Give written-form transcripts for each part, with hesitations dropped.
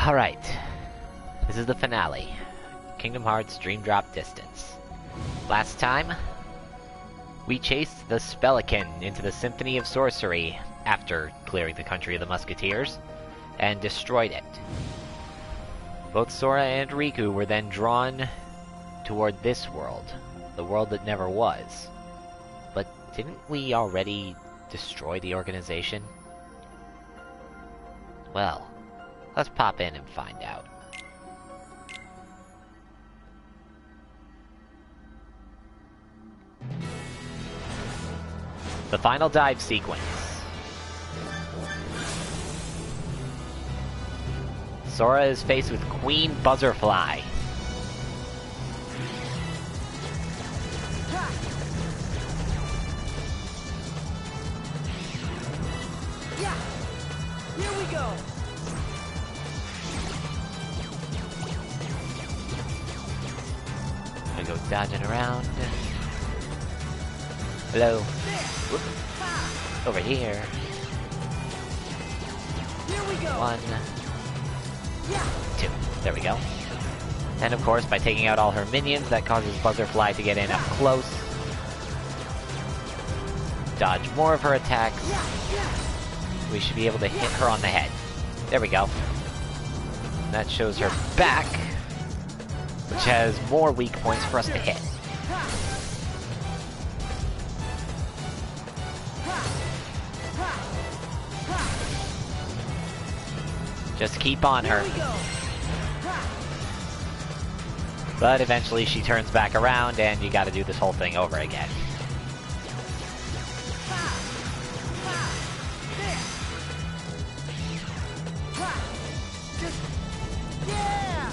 Alright. This is the finale. Kingdom Hearts Dream Drop Distance. Last time, we chased the Spellikin into the Symphony of Sorcery after clearing the country of the Musketeers, and destroyed it. Both Sora and Riku were then drawn toward this world, the world that never was. But didn't we already destroy the organization? Well, let's pop in and find out. The final dive sequence. Sora is faced with Queen Buzzerfly. Yeah! Here we go! Gonna go dodging around. Hello. Whoop. Over here. Here we go! 1, Yeah! 2. There we go. And of course, by taking out all her minions, that causes Buzzerfly to get in up close. Dodge more of her attacks. Yeah! Yeah! We should be able to hit her on the head. There we go. And that shows her back, which has more weak points for us to hit. Just keep on her. Here we go! But eventually she turns back around and you gotta do this whole thing over again. Yeah!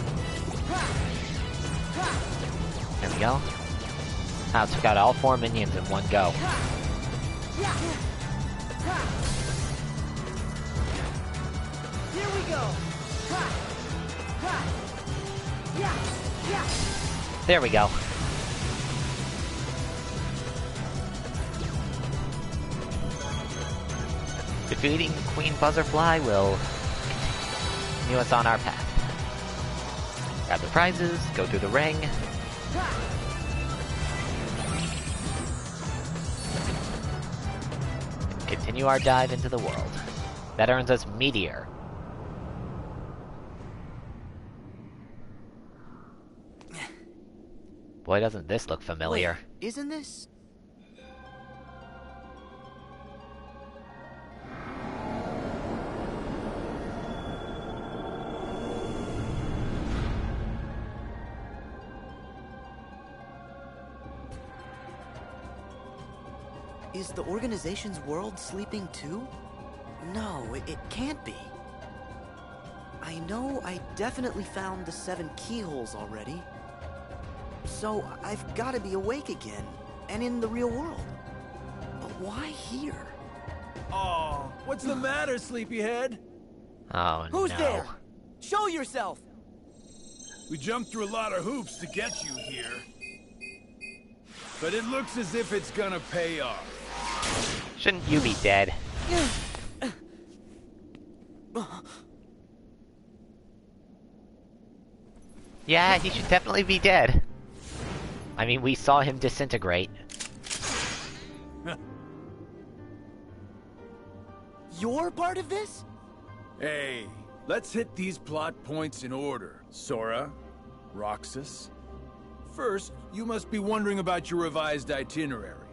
There we go. Now took out all 4 minions in one go. Here we go! There we go. Defeating Queen Buzzerfly will continue us on our path. Grab the prizes, go through the ring. Continue our dive into the world. That earns us Meteor. Boy, doesn't this look familiar. Wait, isn't this? Is the organization's world sleeping too? No, it can't be. I know I definitely found the 7 keyholes already. So I've got to be awake again, and in the real world. But why here? Oh, what's the matter, sleepyhead? Oh Who's no. there? Show yourself! We jumped through a lot of hoops to get you here. But it looks as if it's gonna pay off. Shouldn't you be dead? Yeah, he should definitely be dead. I mean, we saw him disintegrate. You're part of this? Hey, let's hit these plot points in order. Sora, Roxas. First, you must be wondering about your revised itinerary.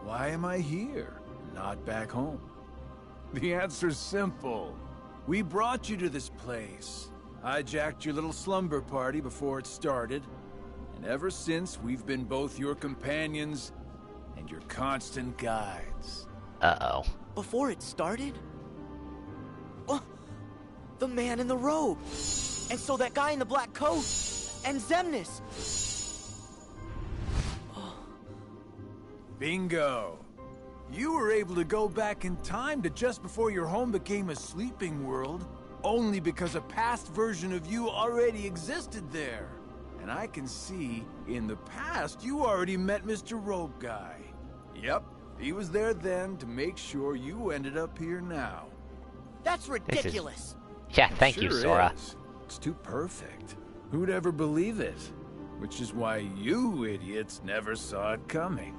Why am I here, not back home? The answer's simple. We brought you to this place, hijacked your little slumber party before it started, and ever since we've been both your companions and your constant guides. Uh-oh. Before it started? Oh, the man in the robe! And so that guy in the black coat! And Xemnas! Bingo! You were able to go back in time to just before your home became a sleeping world, only because a past version of you already existed there. And I can see, in the past, you already met Mr. Robe Guy. Yep, he was there then to make sure you ended up here now. That's ridiculous! Yeah, thank you, Sure Sora. is. It's too perfect. Who'd ever believe it? Which is why you idiots never saw it coming.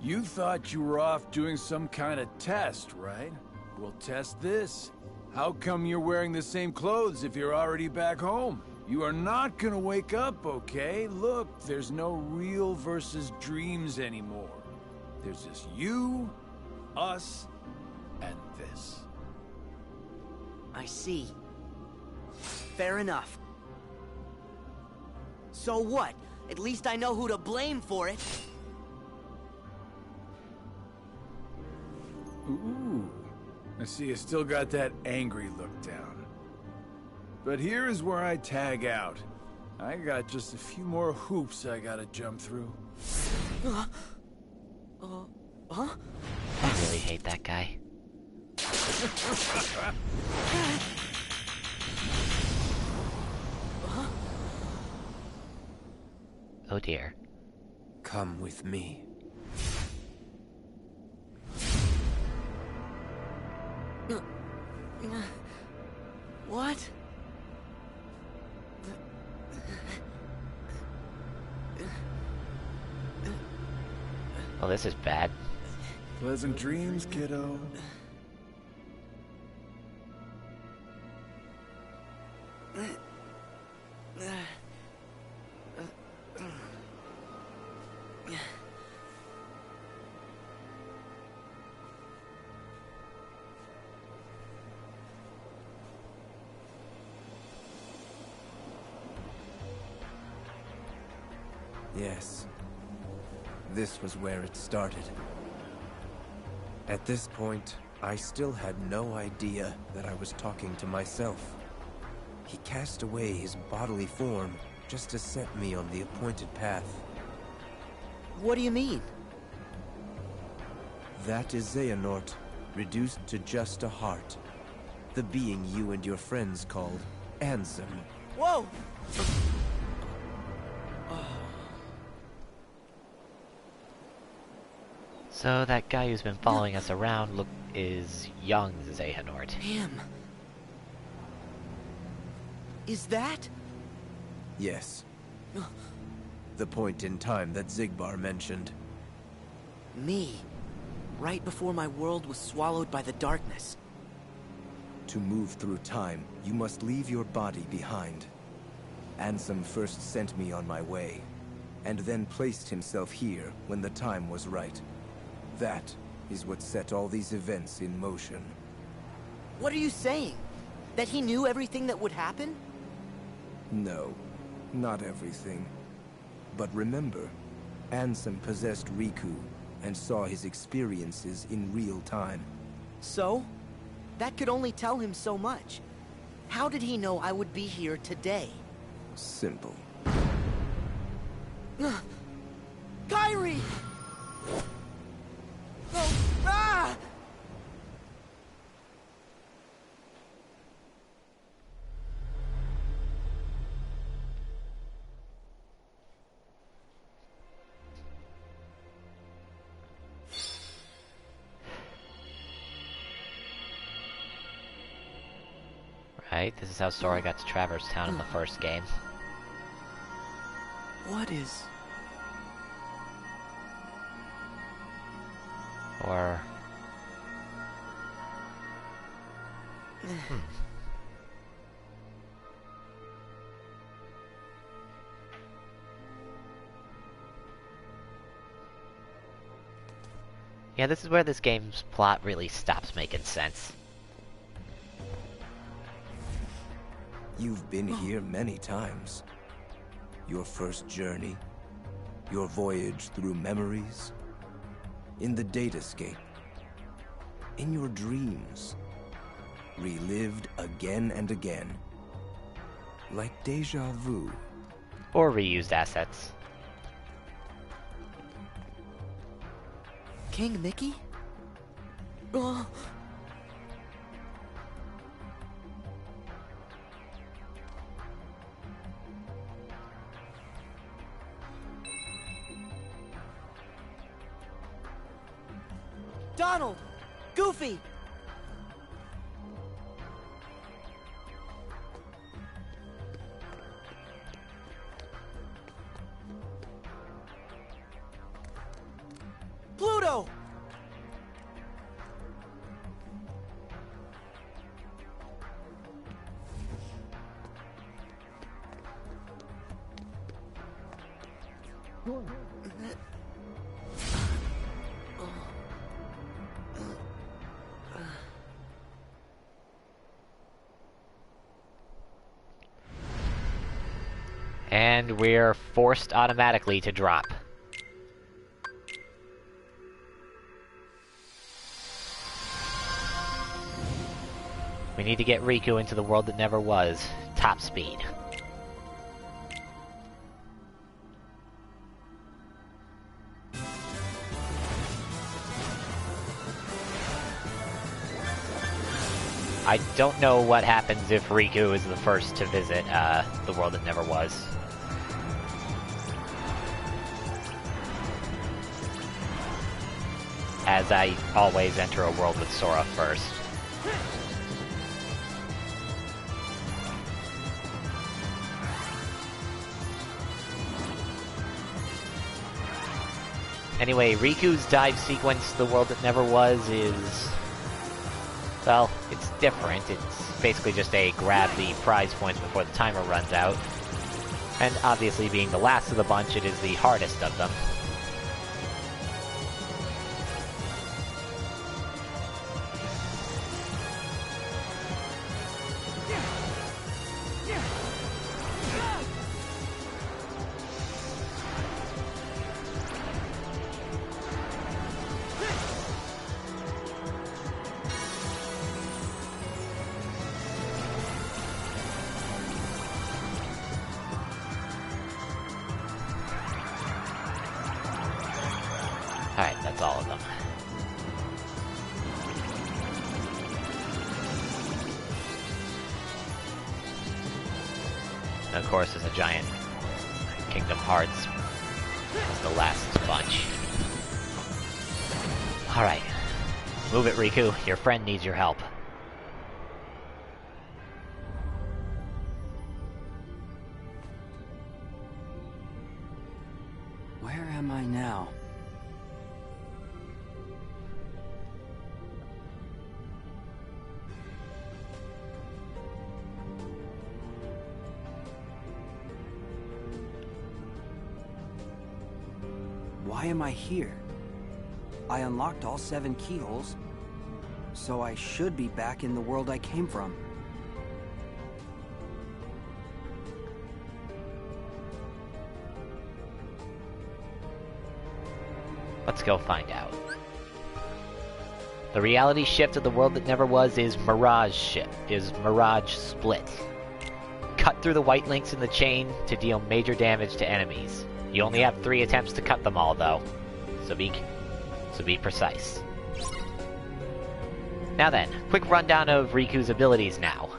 You thought you were off doing some kind of test, right? We'll test this. How come you're wearing the same clothes if you're already back home? You are not gonna wake up, okay? Look, there's no real versus dreams anymore. There's just you, us, and this. I see. Fair enough. So what? At least I know who to blame for it. Ooh. I see you still got that angry look down. But here is where I tag out. I got just a few more hoops I gotta jump through. Huh? I really hate that guy. Oh dear. Come with me. What? Well, this is bad. Pleasant dreams, kiddo. Yes. This was where it started. At this point, I still had no idea that I was talking to myself. He cast away his bodily form just to set me on the appointed path. What do you mean? That is Xehanort, reduced to just a heart. The being you and your friends called Ansem. Whoa! So that guy who's been following us around is young Xehanort. Him. Is that? Yes. The point in time that Xigbar mentioned. Me. Right before my world was swallowed by the darkness. To move through time, you must leave your body behind. Ansem first sent me on my way, and then placed himself here when the time was right. That is what set all these events in motion. What are you saying? That he knew everything that would happen? No, not everything. But remember, Ansem possessed Riku and saw his experiences in real time. So? That could only tell him so much. How did he know I would be here today? Simple. Kairi! Oh, ah! Right? This is how Sora got to Traverse Town in the first game. What is... Or... Yeah, this is where this game's plot really stops making sense. You've been here many times. Your first journey, your voyage through memories, in the datascape, in your dreams, relived again and again, like deja vu. Or reused assets. King Mickey? Oh. Donald! Goofy! And we're forced automatically to drop. We need to get Riku into the world that never was. Top speed. I don't know what happens if Riku is the first to visit the world that never was. As I always enter a world with Sora first. Anyway, Riku's dive sequence, the world that never was, is... well, it's different. It's basically just a grab the prize points before the timer runs out. And obviously being the last of the bunch, it is the hardest of them. Alright, that's all of them. And of course, there's a giant Kingdom Hearts as the last bunch. Alright. Move it, Riku. Your friend needs your help. Where am I now? Why am I here? I unlocked all 7 keyholes, so I should be back in the world I came from. Let's go find out. The reality shift of the world that never was is Mirage Split. Cut through the white links in the chain to deal major damage to enemies. You only have 3 attempts to cut them all, though. So be precise. Now then, quick rundown of Riku's abilities now.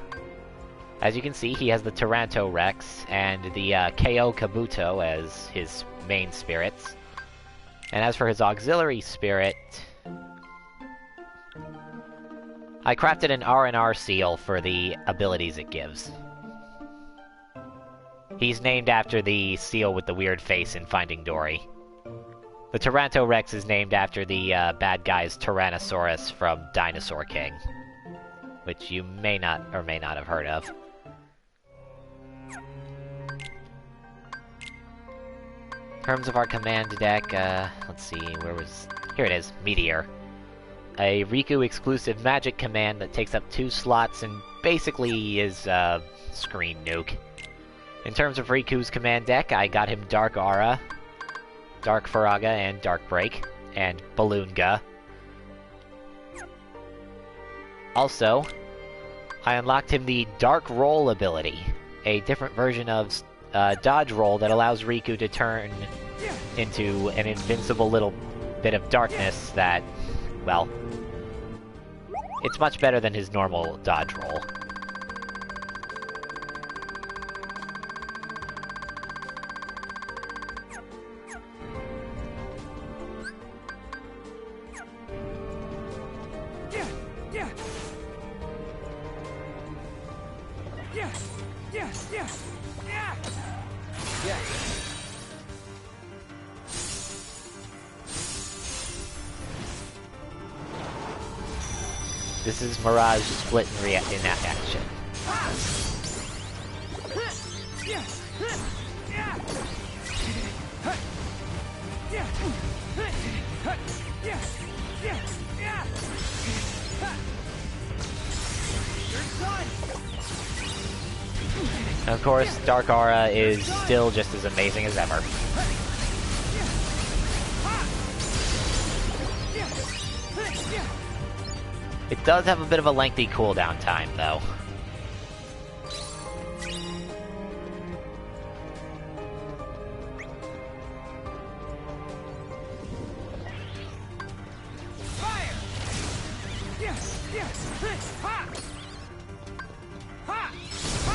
As you can see, he has the Taranto Rex and the KO Kabuto as his main spirits. And as for his auxiliary spirit... I crafted an R&R seal for the abilities it gives. He's named after the seal with the weird face in Finding Dory. The Taranto Rex is named after the bad guy's Tyrannosaurus from Dinosaur King, which you may not or may not have heard of. In terms of our command deck, let's see, here it is, Meteor. A Riku exclusive magic command that takes up 2 slots and basically is screen nuke. In terms of Riku's command deck, I got him Dark Aura, Dark Faraga, and Dark Break, and Balloonga. Also, I unlocked him the Dark Roll ability, a different version of Dodge Roll that allows Riku to turn into an invincible little bit of darkness that, well, it's much better than his normal Dodge Roll. This is Mirage Split in action. And of course, Dark Aura is still just as amazing as ever. It does have a bit of a lengthy cooldown time, though.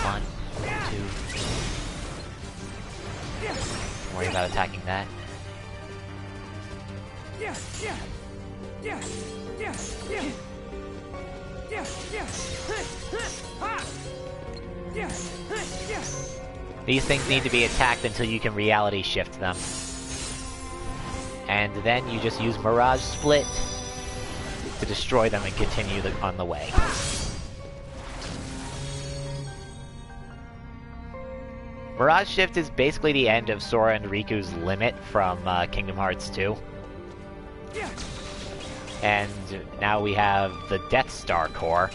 One, two. Don't worry about attacking that. These things need to be attacked until you can reality shift them. And then you just use Mirage Split to destroy them and continue on the way. Mirage Shift is basically the end of Sora and Riku's limit from Kingdom Hearts 2. And now we have the Death Star core.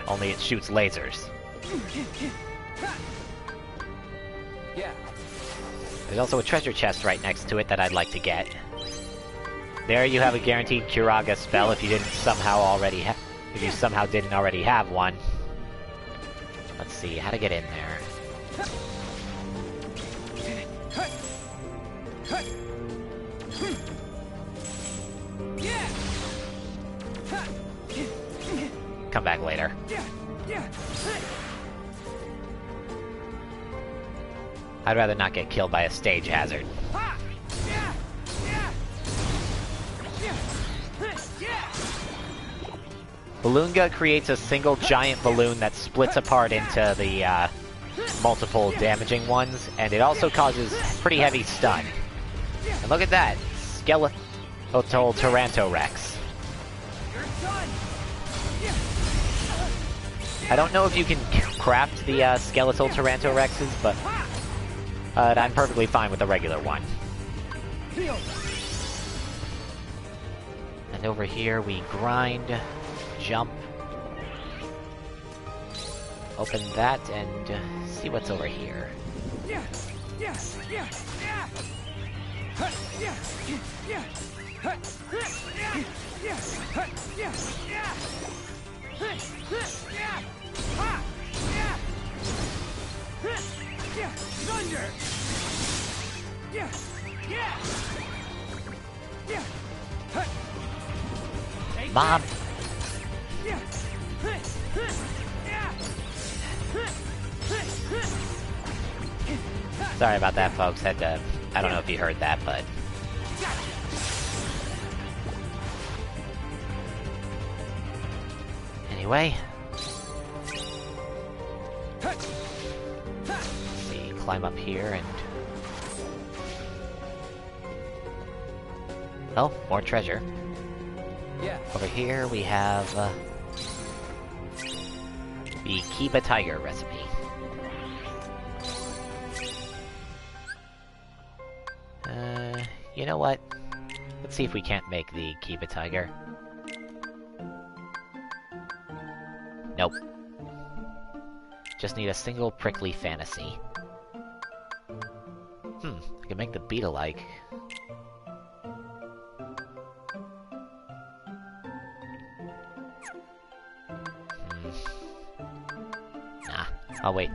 Only it shoots lasers. There's also a treasure chest right next to it that I'd like to get. There you have a guaranteed Curaga spell if you didn't somehow didn't already have one. Let's see how to get in there. Come back later. I'd rather not get killed by a stage hazard. Balloonga creates a single giant balloon that splits apart into the multiple damaging ones, and it also causes pretty heavy stun. And look at that! Skeletal Tyrantorex. I don't know if you can craft the skeletal Tyrantorexes, but I'm perfectly fine with the regular one. And over here we grind, jump, open that, and see what's over here. Mom! Sorry about that, folks. I don't know if you heard that, but... Anyway... Let's see, climb up here and... Oh, more treasure. Over here we have... the Kiba Tiger recipe. You know what? Let's see if we can't make the Kiba Tiger. Nope. Just need a single prickly fantasy. I can make the beat-alike. Nah, I'll wait.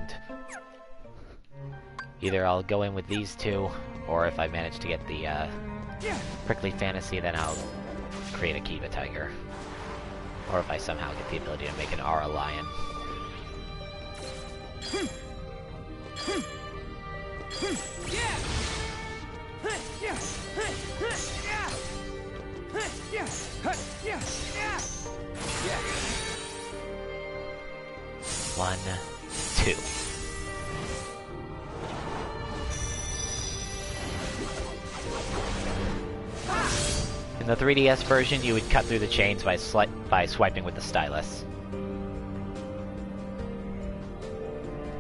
Either I'll go in with these two, or if I manage to get the prickly fantasy, then I'll create a Kiba Tiger. Or if I somehow get the ability to make an Aura Lion. One, two. In the 3DS version, you would cut through the chains by swiping with the stylus.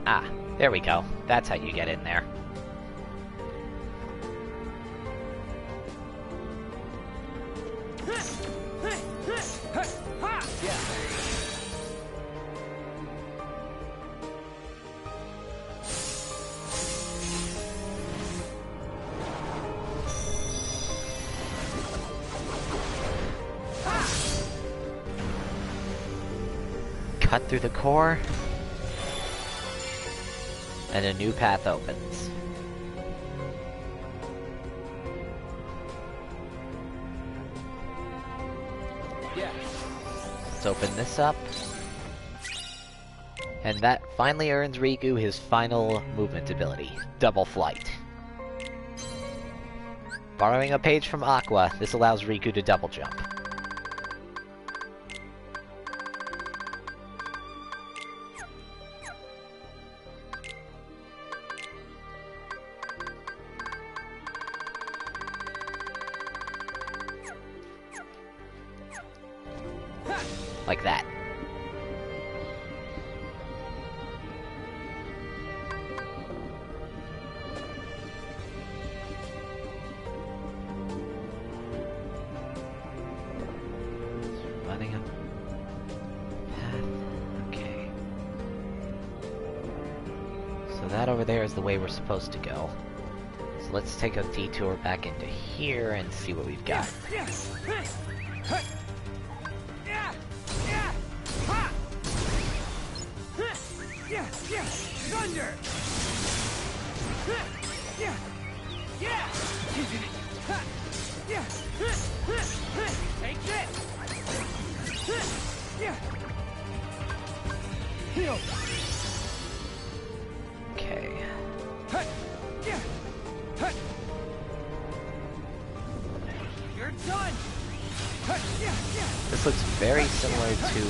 Ah, there we go. That's how you get in there. cut through the core, and a new path opens. Let's open this up. And that finally earns Riku his final movement ability, Double Flight. Borrowing a page from Aqua, this allows Riku to double jump. Like that. Running a path. Okay. So that over there is the way we're supposed to go. So let's take a detour back into here and see what we've got. Thunder! Take this! Heal! Okay. You're done! This looks very similar to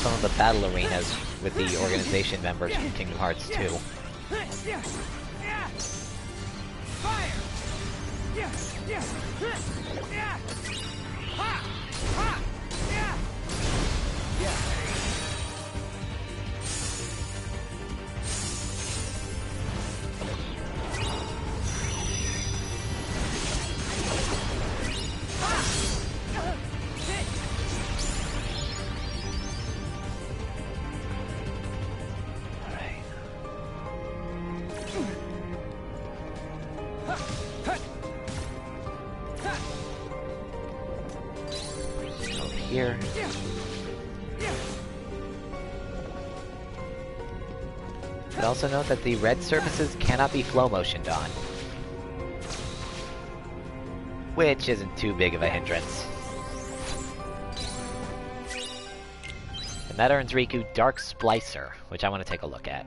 some of the battle arenas with the organization members from Kingdom Hearts 2. Fire! Here. But also note that the red surfaces cannot be flow motioned on. Which isn't too big of a hindrance. And that earns Riku Dark Splicer, which I want to take a look at.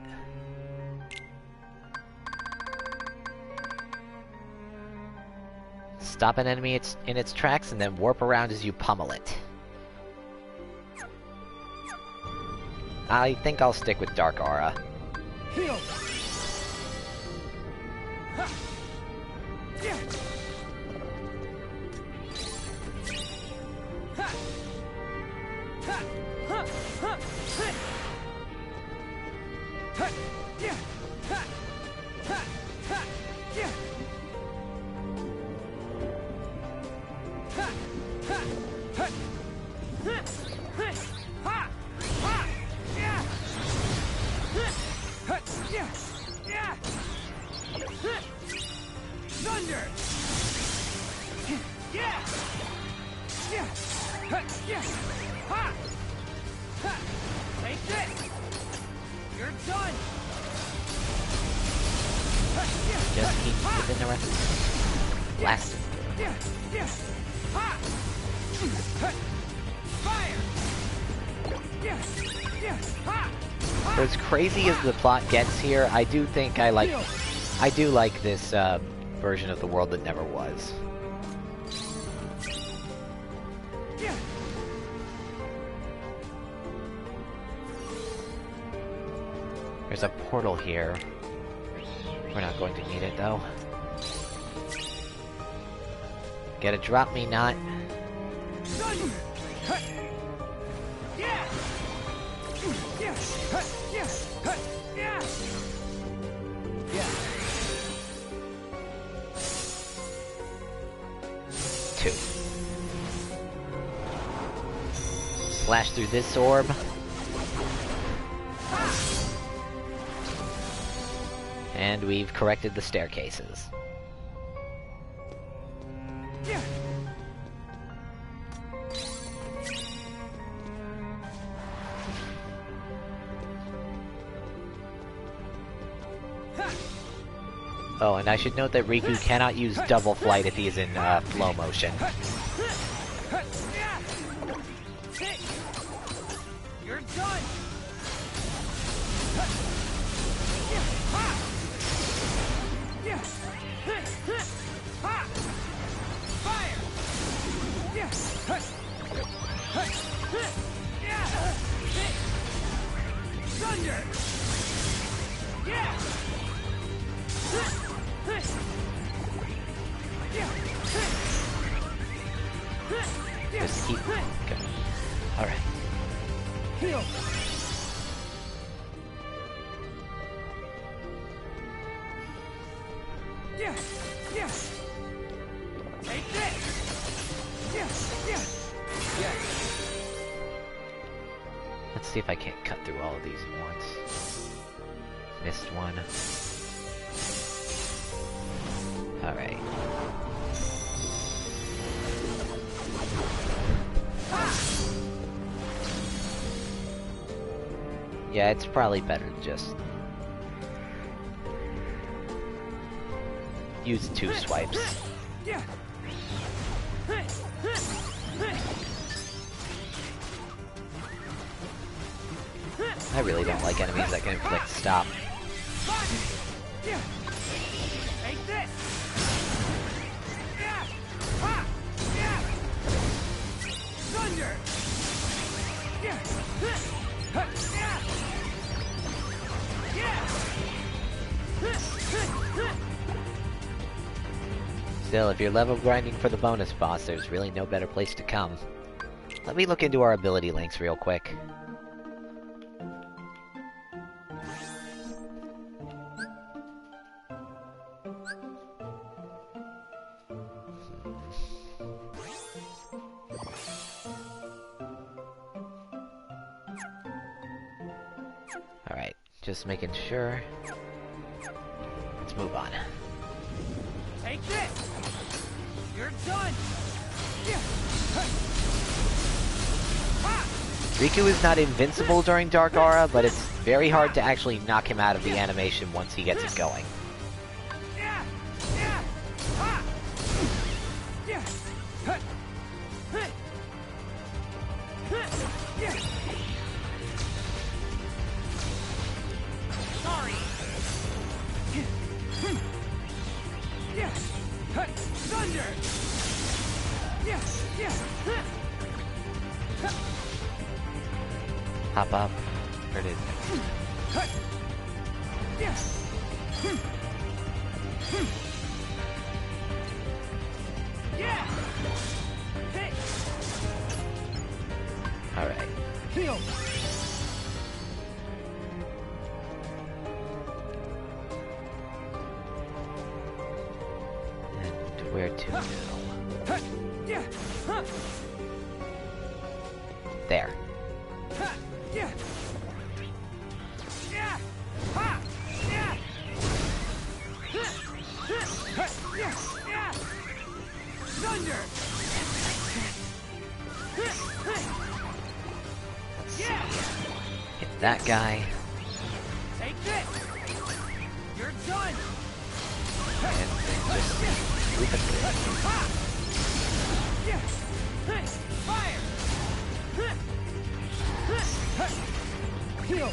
Stop an enemy in its tracks and then warp around as you pummel it. I think I'll stick with Dark Aura. Heal! Thunder! Take this! You're done! Just keep within the rest. Blast. For as crazy as the plot gets here, I do think I do like this version of the world that never was. There's a portal here. We're not going to need it though. Get a drop me not. Two. Slash through this orb. And we've corrected the staircases. Oh, and I should note that Riku cannot use double flight if he is in flow motion. You're done. Fire. Thunder. Just keep going. Alright. Heal. Take this. Let's see if I can't cut through all of these at once. Missed one. Alright. Yeah, it's probably better to just use 2 swipes. I really don't like enemies that can inflict stop. Take this. Thunder. Still, if you're level grinding for the bonus boss, there's really no better place to come. Let me look into our ability links real quick. Alright, just making sure. Let's move on. Take this. You're done. Riku is not invincible during Dark Aura, but it's very hard to actually knock him out of the animation once he gets it going. Sorry. Thunder. Hop up. Where did it? Alright. Heal. And where to now? There. Thunder. Hit that guy. Take this. You're done. And just move it. Fire. Heal.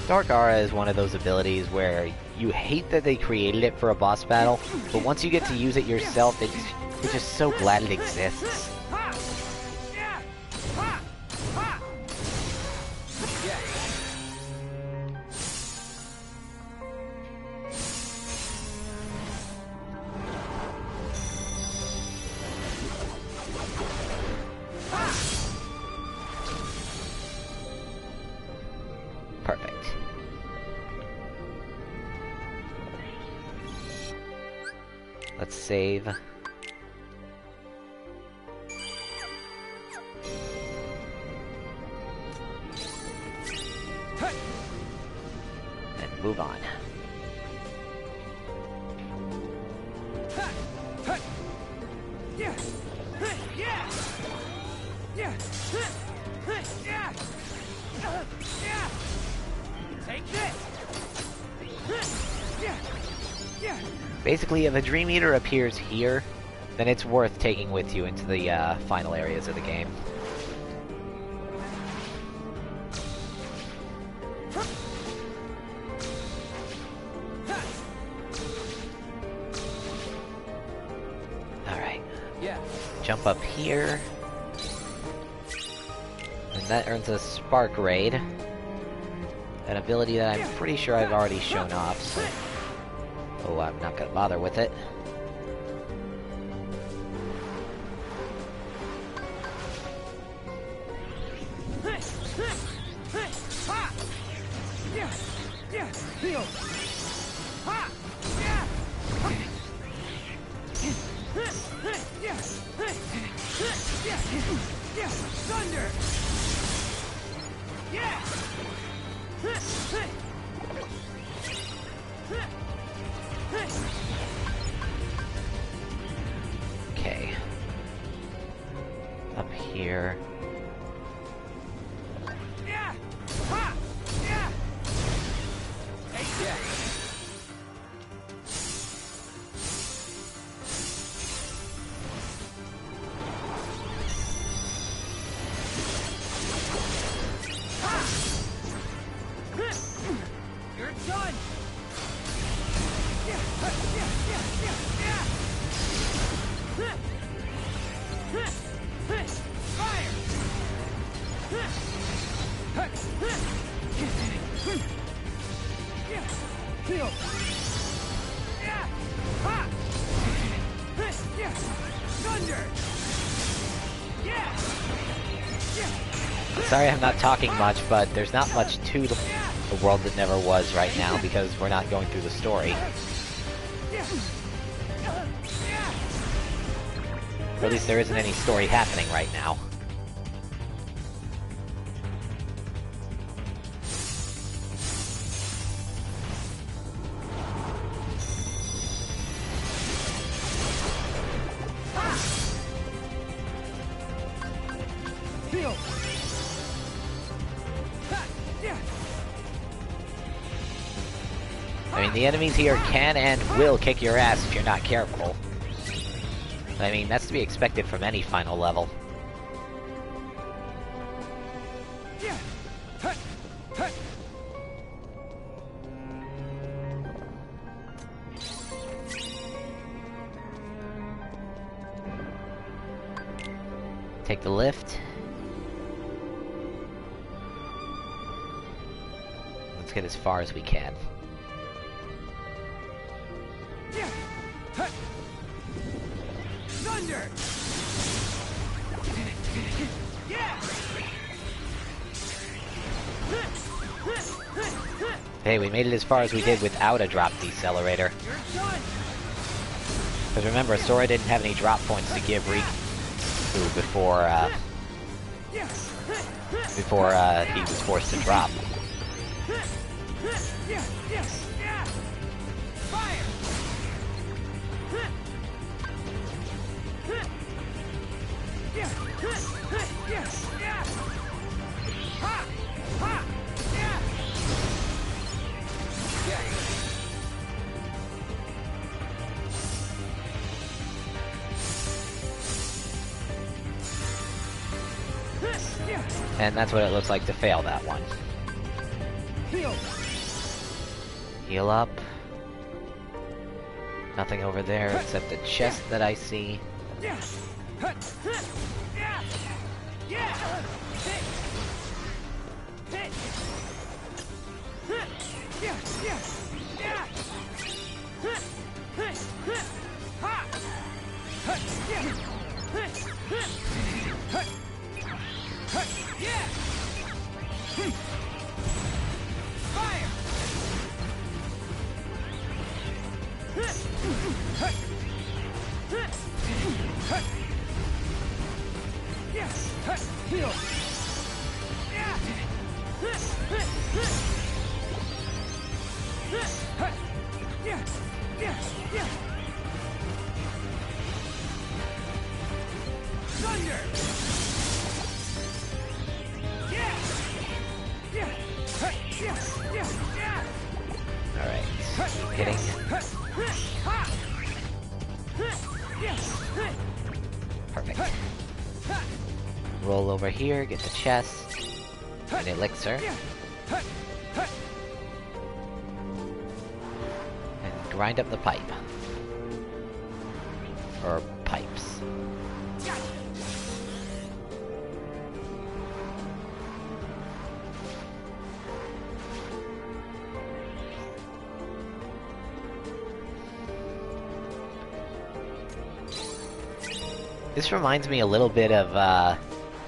Dark Aura is one of those abilities where you hate that they created it for a boss battle, but once you get to use it yourself, you're just so glad it exists. Perfect. Let's save. And move on. Take this. Basically, if a Dream Eater appears here, then it's worth taking with you into the final areas of the game. Alright. Yeah. Jump up here. And that earns a Spark Raid. An ability that I'm pretty sure I've already shown off, so... Oh, I'm not gonna bother with it. Thunder! Yeah! Okay. Up here. Yeah! Ha! Yeah! Take that! You're done! Yeah! Fire! Heal! Yeah! Ha! Yeah! Thunder! Yeah! Sorry I'm not talking much, but there's not much to the world that never was right now, because we're not going through the story. Or at least there isn't any story happening right now. Heal! I mean, the enemies here can and will kick your ass if you're not careful. I mean, that's to be expected from any final level. Take the lift. Let's get as far as we can. Thunder! Yeah! Hey, we made it as far as we did without a drop decelerator. You're done! Because remember, Sora didn't have any drop points to give Riku before he was forced to drop. Fire! Ha! Ha! Yeah! And that's what it looks like to fail that one. Heal! Heal up. Nothing over there except the chest that I see. Yeah! Yeah! Yeah! Hit! Hit! Yeah! Yeah! Yeah! Ha! Yeah! Yeah! Fire! Yeah! Heal! Yeah! Yeah! Yeah! Yeah! Thunder! Yeah! Yeah! Yeah! Yeah! Yeah! Alright. Hitting. Ha! Roll over here, get the chest, an elixir, and grind up the pipe. Or pipes. This reminds me a little bit of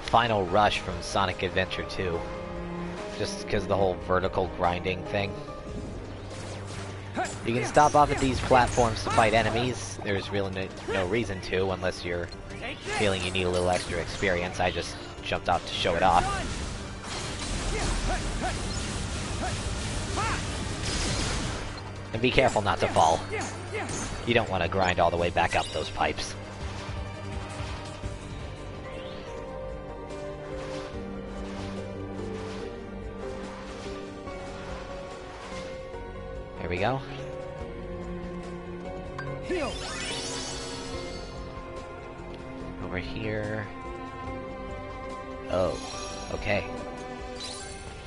Final Rush from Sonic Adventure 2. Just because of the whole vertical grinding thing. You can stop off at these platforms to fight enemies. There's really no reason to, unless you're feeling you need a little extra experience. I just jumped off to show it off. And be careful not to fall. You don't want to grind all the way back up those pipes. There we go. Heal. Over here. Oh, okay.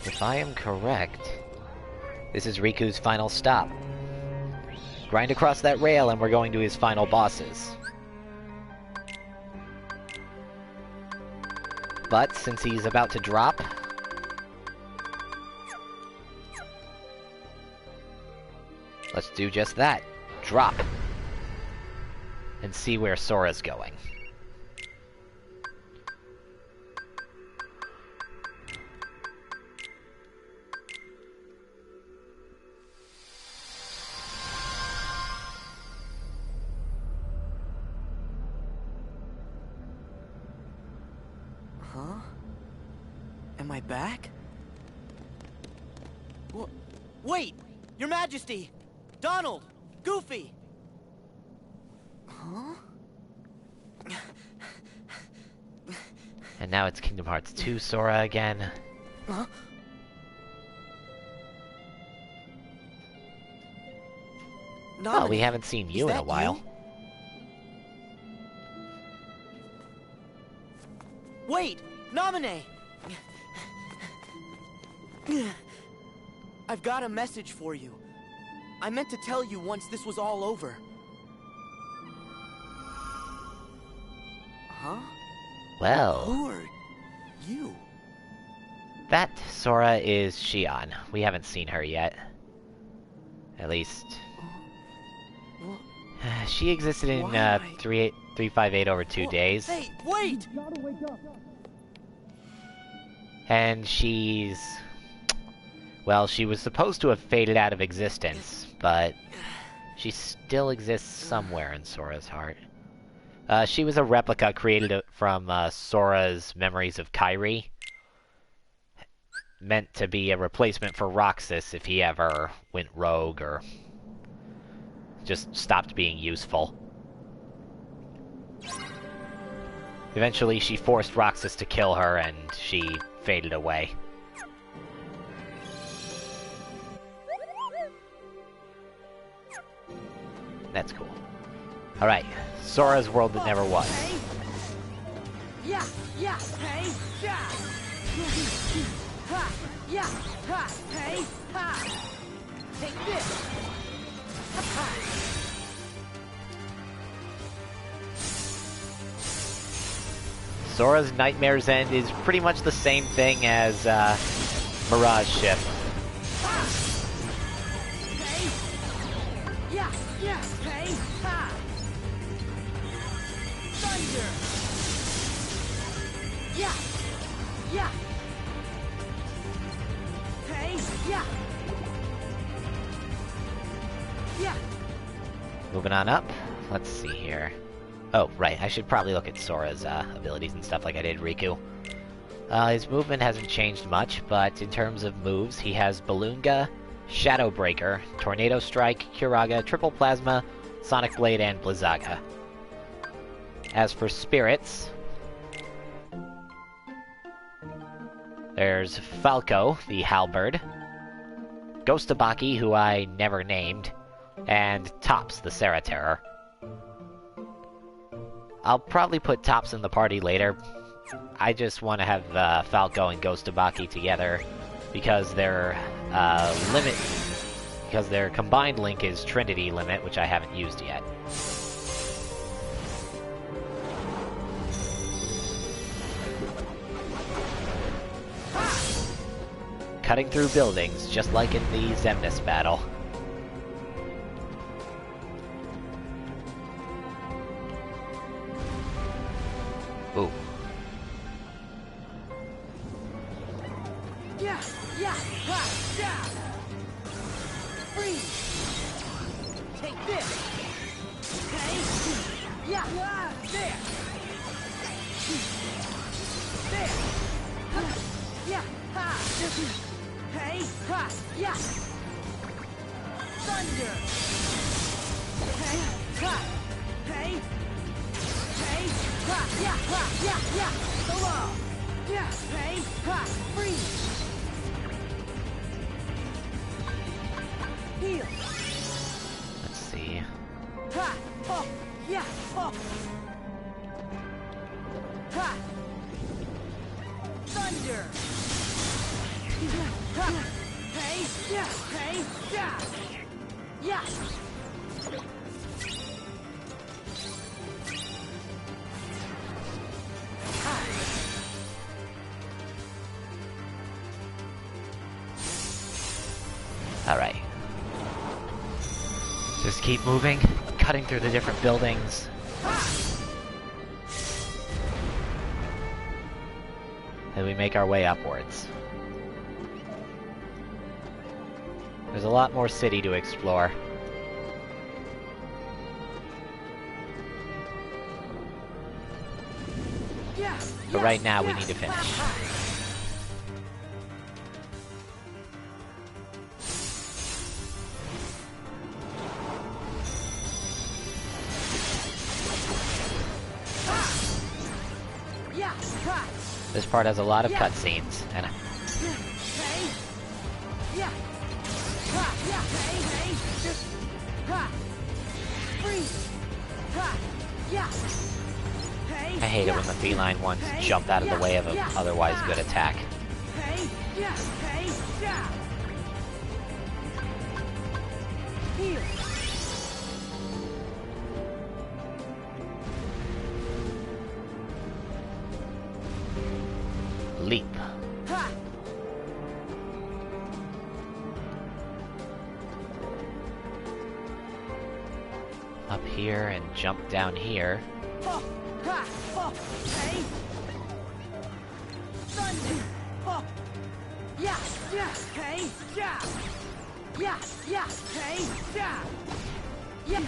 If I am correct, this is Riku's final stop. Grind across that rail and we're going to his final bosses. But since he's about to drop, let's do just that. Drop. And see where Sora's going. Huh? Am I back? Wait! Your Majesty! Donald! Goofy! Huh? And now it's Kingdom Hearts 2 Sora again. Huh? Oh, we haven't seen you in a while. Wait! Naminé! I've got a message for you. I meant to tell you once this was all over. Huh? Well, Who are you? that Sora is Xion. We haven't seen her yet. At least... she existed in Why? 358 over 2 days. Hey, wait! And she's... well, she was supposed to have faded out of existence, but she still exists somewhere in Sora's heart. She was a replica created from Sora's memories of Kairi. Meant to be a replacement for Roxas if he ever went rogue or just stopped being useful. Eventually she forced Roxas to kill her and she faded away. That's cool. Alright, Sora's world that never was. Yeah, yeah, hey, yeah. Ha, yeah, ha, hey, ha. Take this. Ha. Sora's Nightmare's End is pretty much the same thing as Mirage Shift. Hey. Yeah, yeah, hey, ha. Thunder. Yeah, yeah. Hey, yeah. Yeah. Moving on up. Let's see here. Oh, right. I should probably look at Sora's abilities and stuff like I did Riku. His movement hasn't changed much, but in terms of moves, he has Balloonga, Shadow Breaker, Tornado Strike, Curaga, Triple Plasma, Sonic Blade, and Blizzaga. As for spirits, there's Falco, the Halberd, Ghostabaki, who I never named, and Tops, the Sarah Terror. I'll probably put Tops in the party later, I just want to have Falco and Ghost Tabaki together because their limit, because their combined link is Trinity limit, which I haven't used yet. Cutting through buildings, just like in the Xemnas battle. Ooh. Yeah, yeah, ha, yeah. Freeze. Take this. Okay. Yeah, there. There. Yeah, ha. Hey, ha, yeah. Thunder. Hey, ha. Hey. Hey, ha, yeah. Hello. Yeah, hey, ha, freeze. Heal. Let's see. Ha, oh, yeah, oh. Ha. Thunder. Ha. Hey, yeah. Yeah. Alright. Just keep moving, cutting through the different buildings. And we make our way upwards. There's a lot more city to explore. Yeah. But right now we need to finish. Yeah. Ha. This part has a lot of cutscenes, and Hey. Yeah. Ha. Yeah. Hey. Just. Ha. Freeze. Ha. Yeah. Hey. I hate it when the feline ones jump out of the way of an otherwise good attack. Hey. Yeah. Hey. Yeah. Heal. Leap. Ha. Up here and jump down here. Oh. Ha. Oh. Hey. Thunder. Oh. Yeah. Yeah. Hey. Yeah. Yeah. Yeah. Hey. Yeah. Yeah.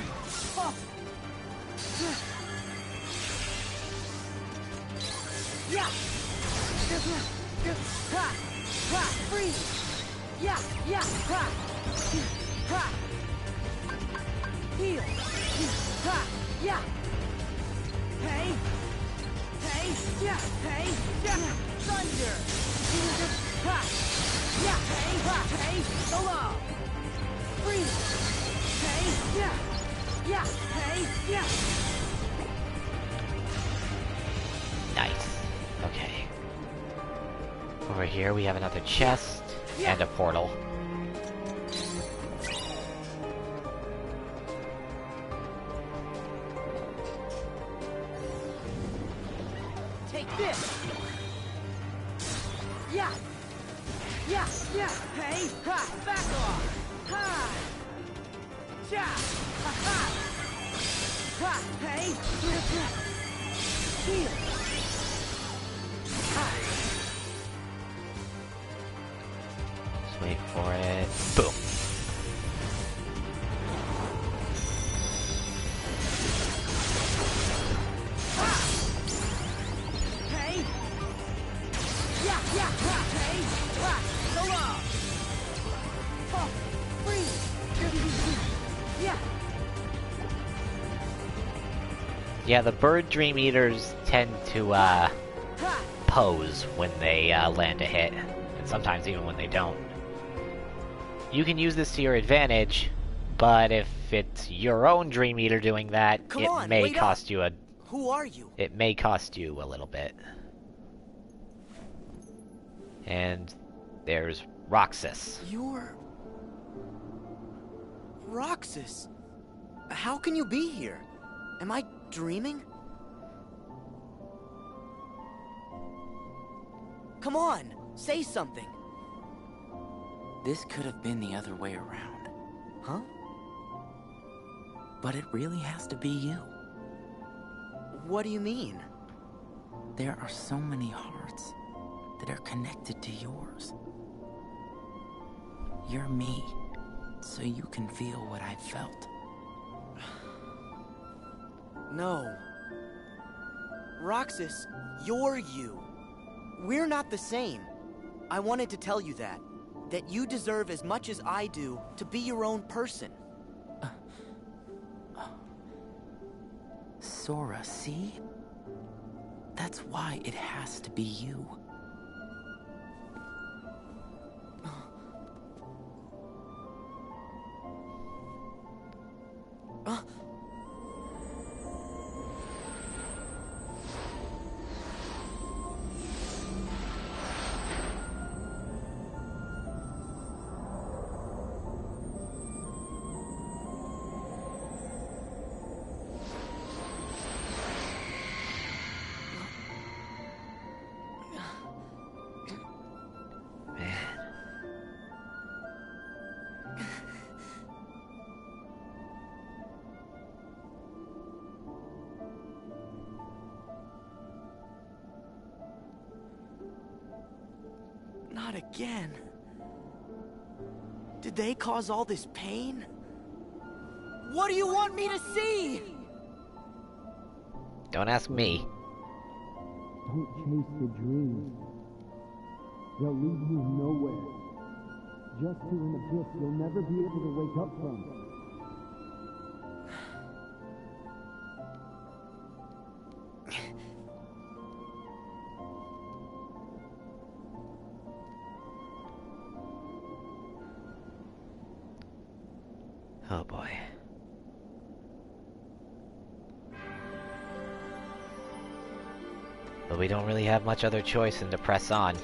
Oh. Yeah. Ha. Ha. Freeze. Yeah. Yeah. Ha. Ha. Heal. Ha. Yeah. Hey. Hey. Yeah. Hey. Yeah. Thunder. Ha. Yeah. Hey. Ha. Hey. Hello. Freeze. Hey. Yeah. Yeah. Hey. Yeah. Nice. Okay. Over here we have another chest and a portal. Take this. Yeah. Yeah. Yeah. Hey. Ha. Back off. Ha. Ja. Ha. Ha. Ha. Hey. Heal. Ha. Just wait for it. Boom. Hey. Yeah. Yeah. Ha. Hey. Ha. Hello. Oh. Freeze. Yeah. Yeah, the bird dream eaters tend to Ha. pose when they land a hit, and sometimes even when they don't. You can use this to your advantage, but if it's your own dream eater doing that, Come it on, may wait cost you a Who are you? it may cost you a little bit. And there's Roxas. You're... Roxas! How can you be here? Am I dreaming? Come on, say something. This could have been the other way around. Huh? But it really has to be you. What do you mean? There are so many hearts that are connected to yours. You're me, so you can feel what I felt. No. Roxas, you're you. We're not the same. I wanted to tell you that. That you deserve as much as I do to be your own person. Sora, see? That's why it has to be you. Not again. Did they cause all this pain? What do you want me to see? Don't ask me. Don't chase the dreams. They'll lead you nowhere. Just to an abyss you'll never be able to wake up from. Oh boy. But we don't really have much other choice than to press on.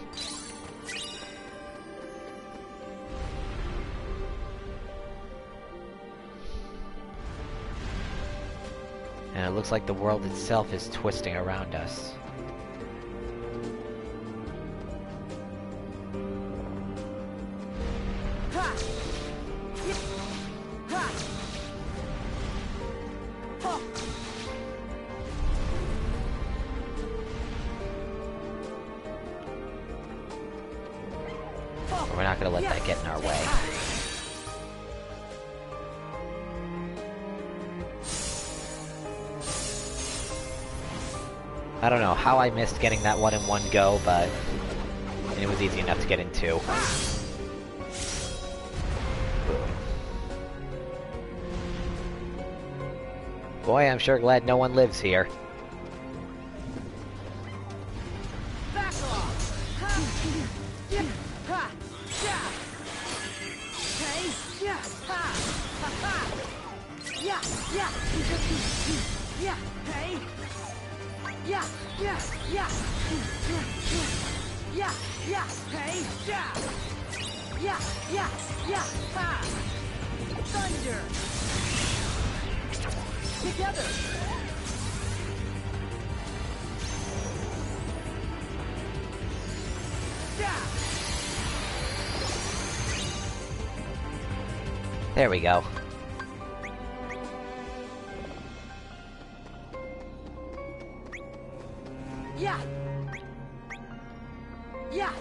And it looks like the world itself is twisting around us. We're not gonna let that get in our way. I don't know how I missed getting that one in one go, but it was easy enough to get in two. Boy, I'm sure glad no one lives here. Thunder! Together! There we go. Yeah! Yeah!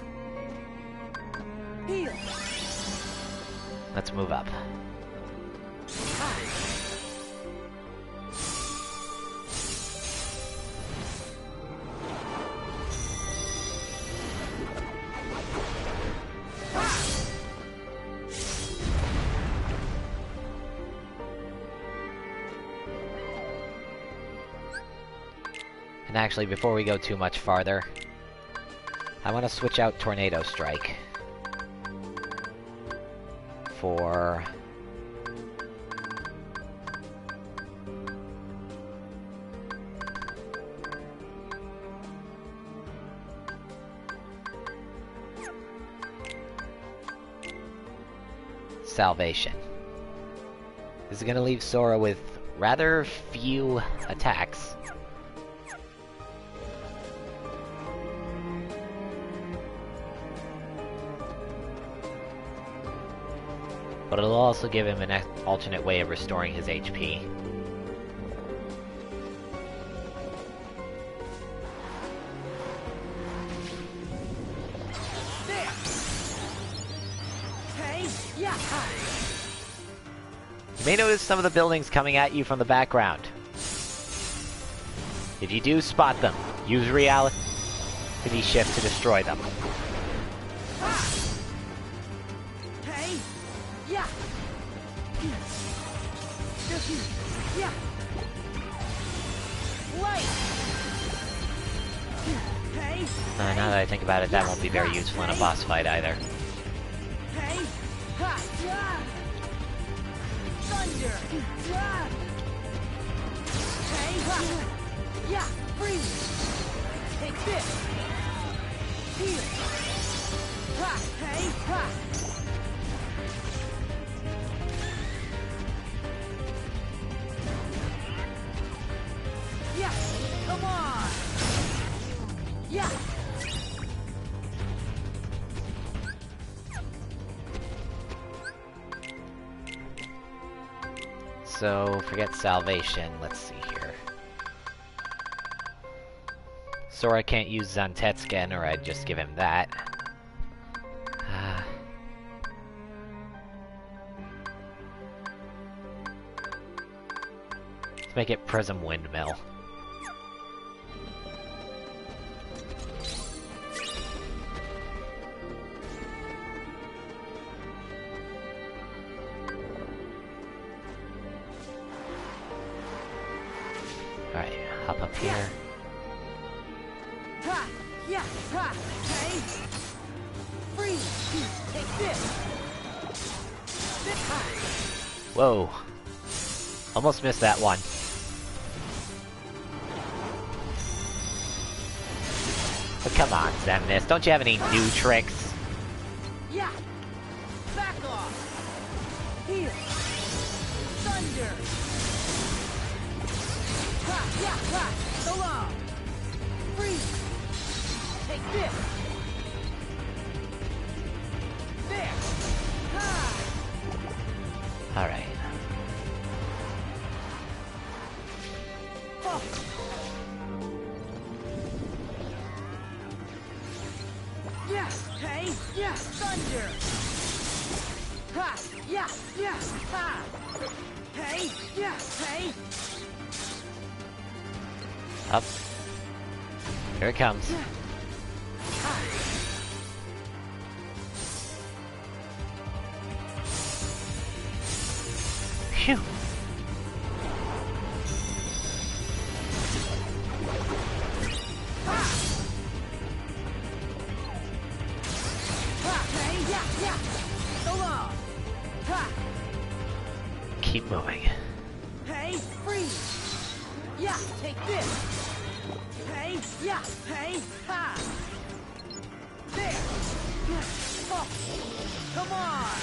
Heal! Let's move up. And actually, before we go too much farther, I want to switch out Tornado Strike for Salvation. This is gonna leave Sora with rather few attacks. But it'll also give him an alternate way of restoring his HP. There. Okay. Yeah. You may notice some of the buildings coming at you from the background. If you do spot them, use reality shift to destroy them. Okay. Yeah. Yeah. Light. Okay. Now that I think about it, that won't be very useful in a boss fight either. Okay. Ha. Yeah. Thunder. Yeah. Okay. Ha. Yeah. Freeze. Take this. Heal. Ha. Okay. Ha. Yeah. Come on. Yeah. So, forget salvation. Let's see here. Sora can't use Zantetsuken, or I'd just give him that. Let's make it Prism Windmill. Alright, hop up here. Ha! Yeah! Ha! Okay! Freeze! Take this! This high! Whoa. Almost missed that one. But come on, Xemnas, don't you have any new tricks? Yeah! Back off! Heal! Thunder! Ha! Yeah! Ha! So long! Freeze! Take this! There! Ha! Alright. Oh. Yeah! Okay! Yeah! Thunder! Ha! Yeah! Yeah! Ha! Hey! Yeah! Hey! Up. Here it comes. Phew. Keep moving. Hey, freeze! Yeah, take this! Hey, yeah, hey, ha! There! Oh, come on!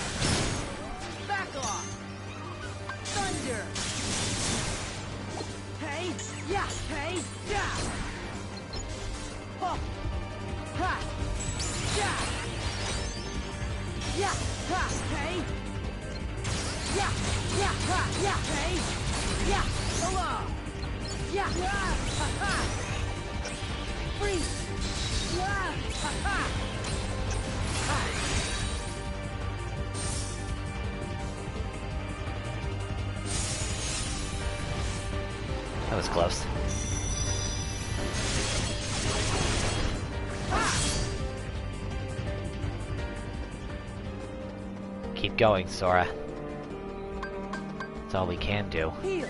Back off! Thunder! Hey, yeah, hey, yeah! Oh, ha! Yeah! Yeah, ha, hey! Yeah, yeah, ha, yeah, hey! Yeah, so long! Yeah, ha, ha! Freeze! Yeah, ha, ha! That was close. Keep going, Sora. That's all we can do. Heal!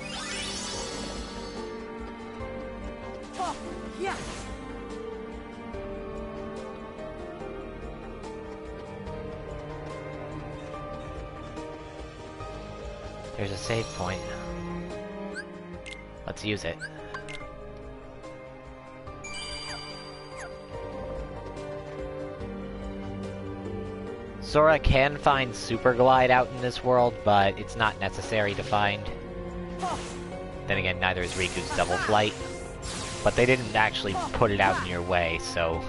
Oh, yeah! There's a save point. Let's use it. Sora can find Super Glide out in this world, but it's not necessary to find. Then again, neither is Riku's Double Flight. But they didn't actually put it out in your way, so...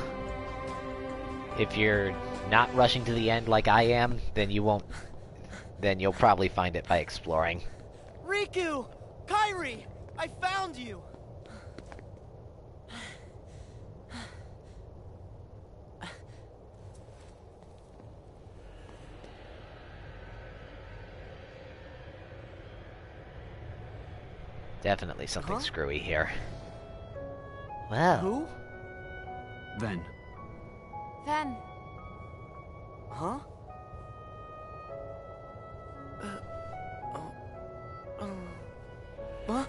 if you're not rushing to the end like I am, then you won't... then you'll probably find it by exploring. Riku! Kairi! I found you! Definitely something screwy here. Well... Who? Ven. Ven. Huh? What?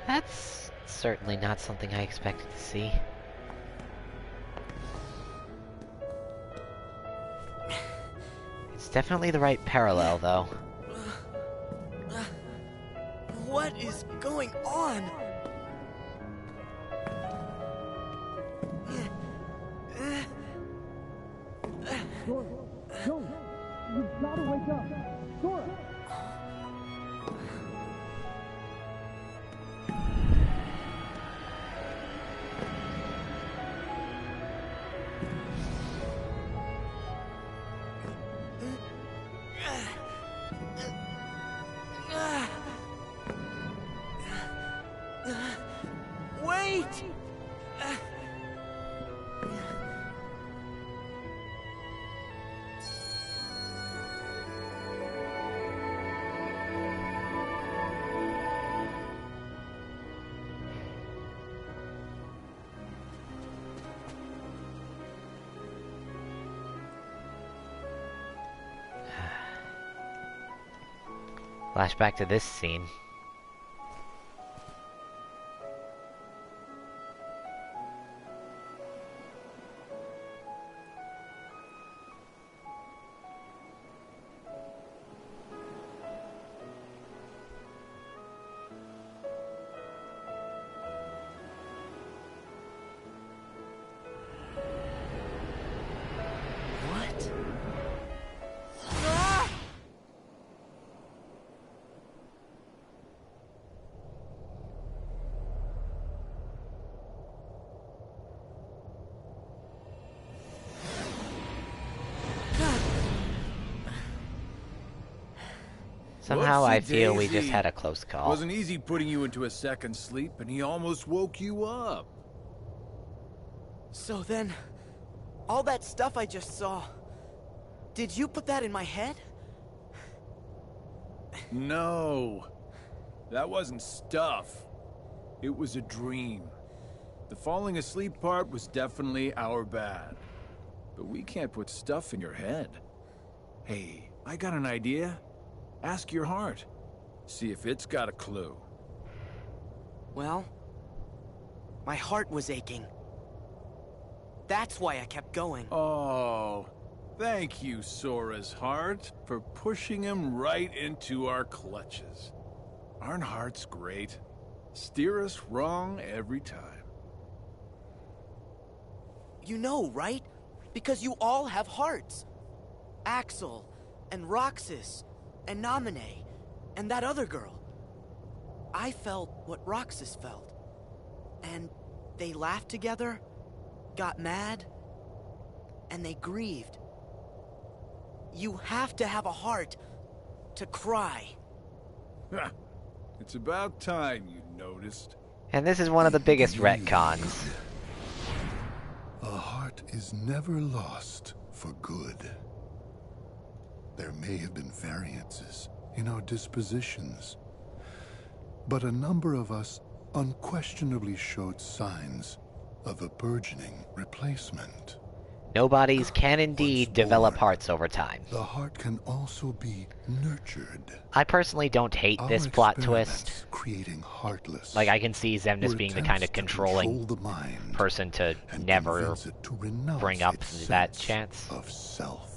That's certainly not something I expected to see. It's definitely the right parallel, though. What is going on? Sora, don't! You've gotta wake up! Sora! Wait! Flashback to this scene. What? Somehow I feel we Whoopsie just had a close call. Wasn't easy putting you into a second sleep, and he almost woke you up. So then, all that stuff I just saw, did you put that in my head? No, that wasn't stuff. It was a dream. The falling asleep part was definitely our bad. But we can't put stuff in your head. Hey, I got an idea. Ask your heart. See if it's got a clue. Well, my heart was aching. That's why I kept going. Oh, thank you, Sora's heart, for pushing him right into our clutches. Aren't hearts great? Steer us wrong every time. You know, right? Because you all have hearts. Axel, and Roxas, and Naminé, and that other girl. I felt what Roxas felt. And they laughed together, got mad, and they grieved. You have to have a heart to cry. It's about time you noticed. And this is one of the biggest retcons. A heart is never lost for good. There may have been variances in our dispositions, but a number of us unquestionably showed signs of a burgeoning replacement. Nobodies can indeed Once develop born, hearts over time. The heart can also be nurtured. I personally don't hate Our this plot experiments twist. creating heartless Like, I can see Xemnas were being the kind of attempts to controlling control the mind person to and never convince it to renounce bring up its that sense chance. of self.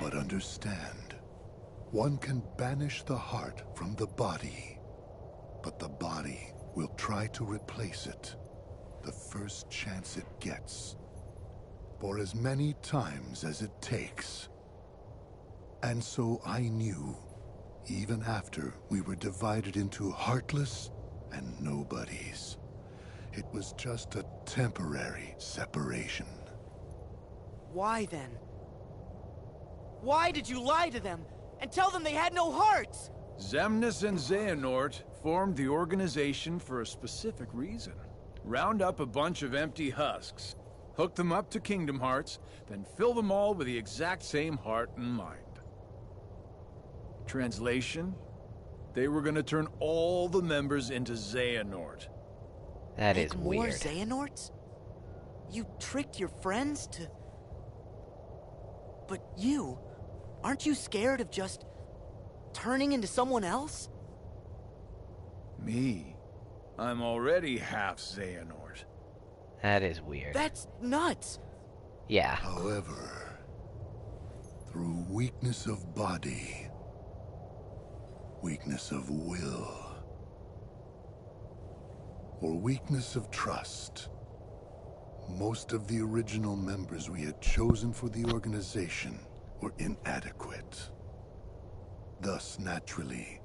But understand, one can banish the heart from the body, but the body will try to replace it the first chance it gets. for as many times as it takes. And so I knew, even after we were divided into heartless and nobodies, it was just a temporary separation. Why then? Why did you lie to them and tell them they had no hearts? Xemnas and Xehanort formed the organization for a specific reason. Round up a bunch of empty husks, hook them up to Kingdom Hearts, then fill them all with the exact same heart and mind. Translation? They were gonna turn all the members into Xehanort. That is More weird. Xehanorts? You tricked your friends to... But you... Aren't you scared of just... turning into someone else? Me? I'm already half Xehanort. That is weird. That's nuts! Yeah. However, through weakness of body, weakness of will, or weakness of trust, most of the original members we had chosen for the organization were inadequate. Thus, naturally,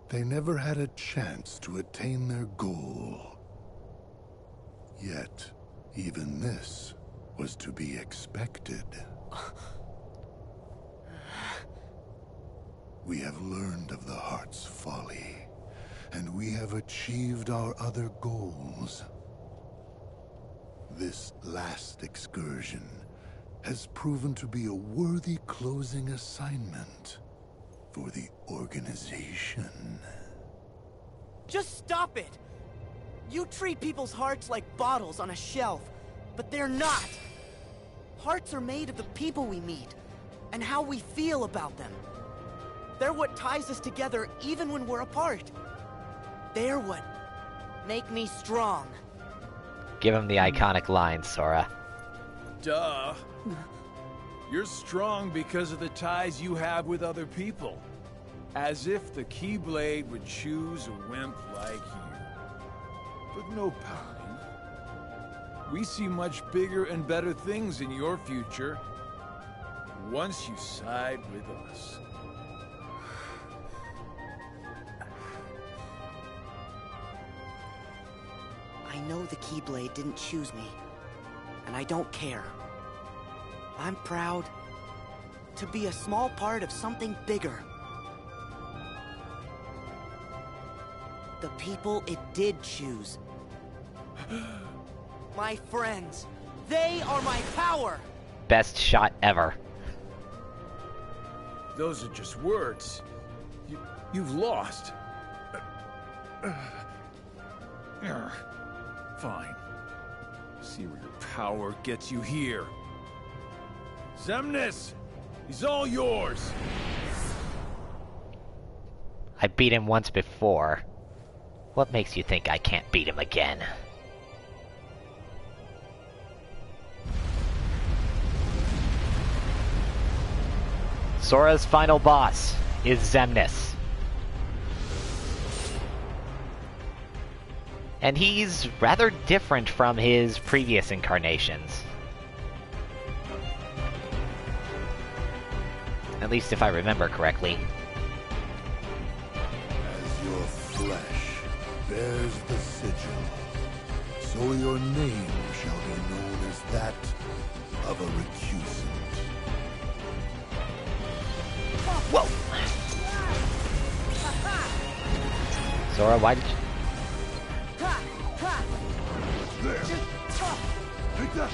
they never had a chance to attain their goal. Yet, even this was to be expected. We have learned of the heart's folly, and we have achieved our other goals. This last excursion has proven to be a worthy closing assignment for the organization. Just stop it! You treat people's hearts like bottles on a shelf, but they're not! Hearts are made of the people we meet, and how we feel about them. They're what ties us together even when we're apart. They're what make me strong. Give him the iconic line, Sora. Duh. You're strong because of the ties you have with other people. As if the Keyblade would choose a wimp like you. But no pouting. We see much bigger and better things in your future once you side with us. I know the Keyblade didn't choose me, and I don't care. I'm proud to be a small part of something bigger. The people it did choose. My friends. They are my power! Best shot ever. Those are just words. You've lost. Fine. See where your power gets you here. Xemnas! He's all yours! I beat him once before. What makes you think I can't beat him again? Sora's final boss is Xemnas. And he's rather different from his previous incarnations. At least if I remember correctly. As your flesh bears the sigil, so your name shall be known as that of a recusant. Whoa! Sora, why did you... There! Take that!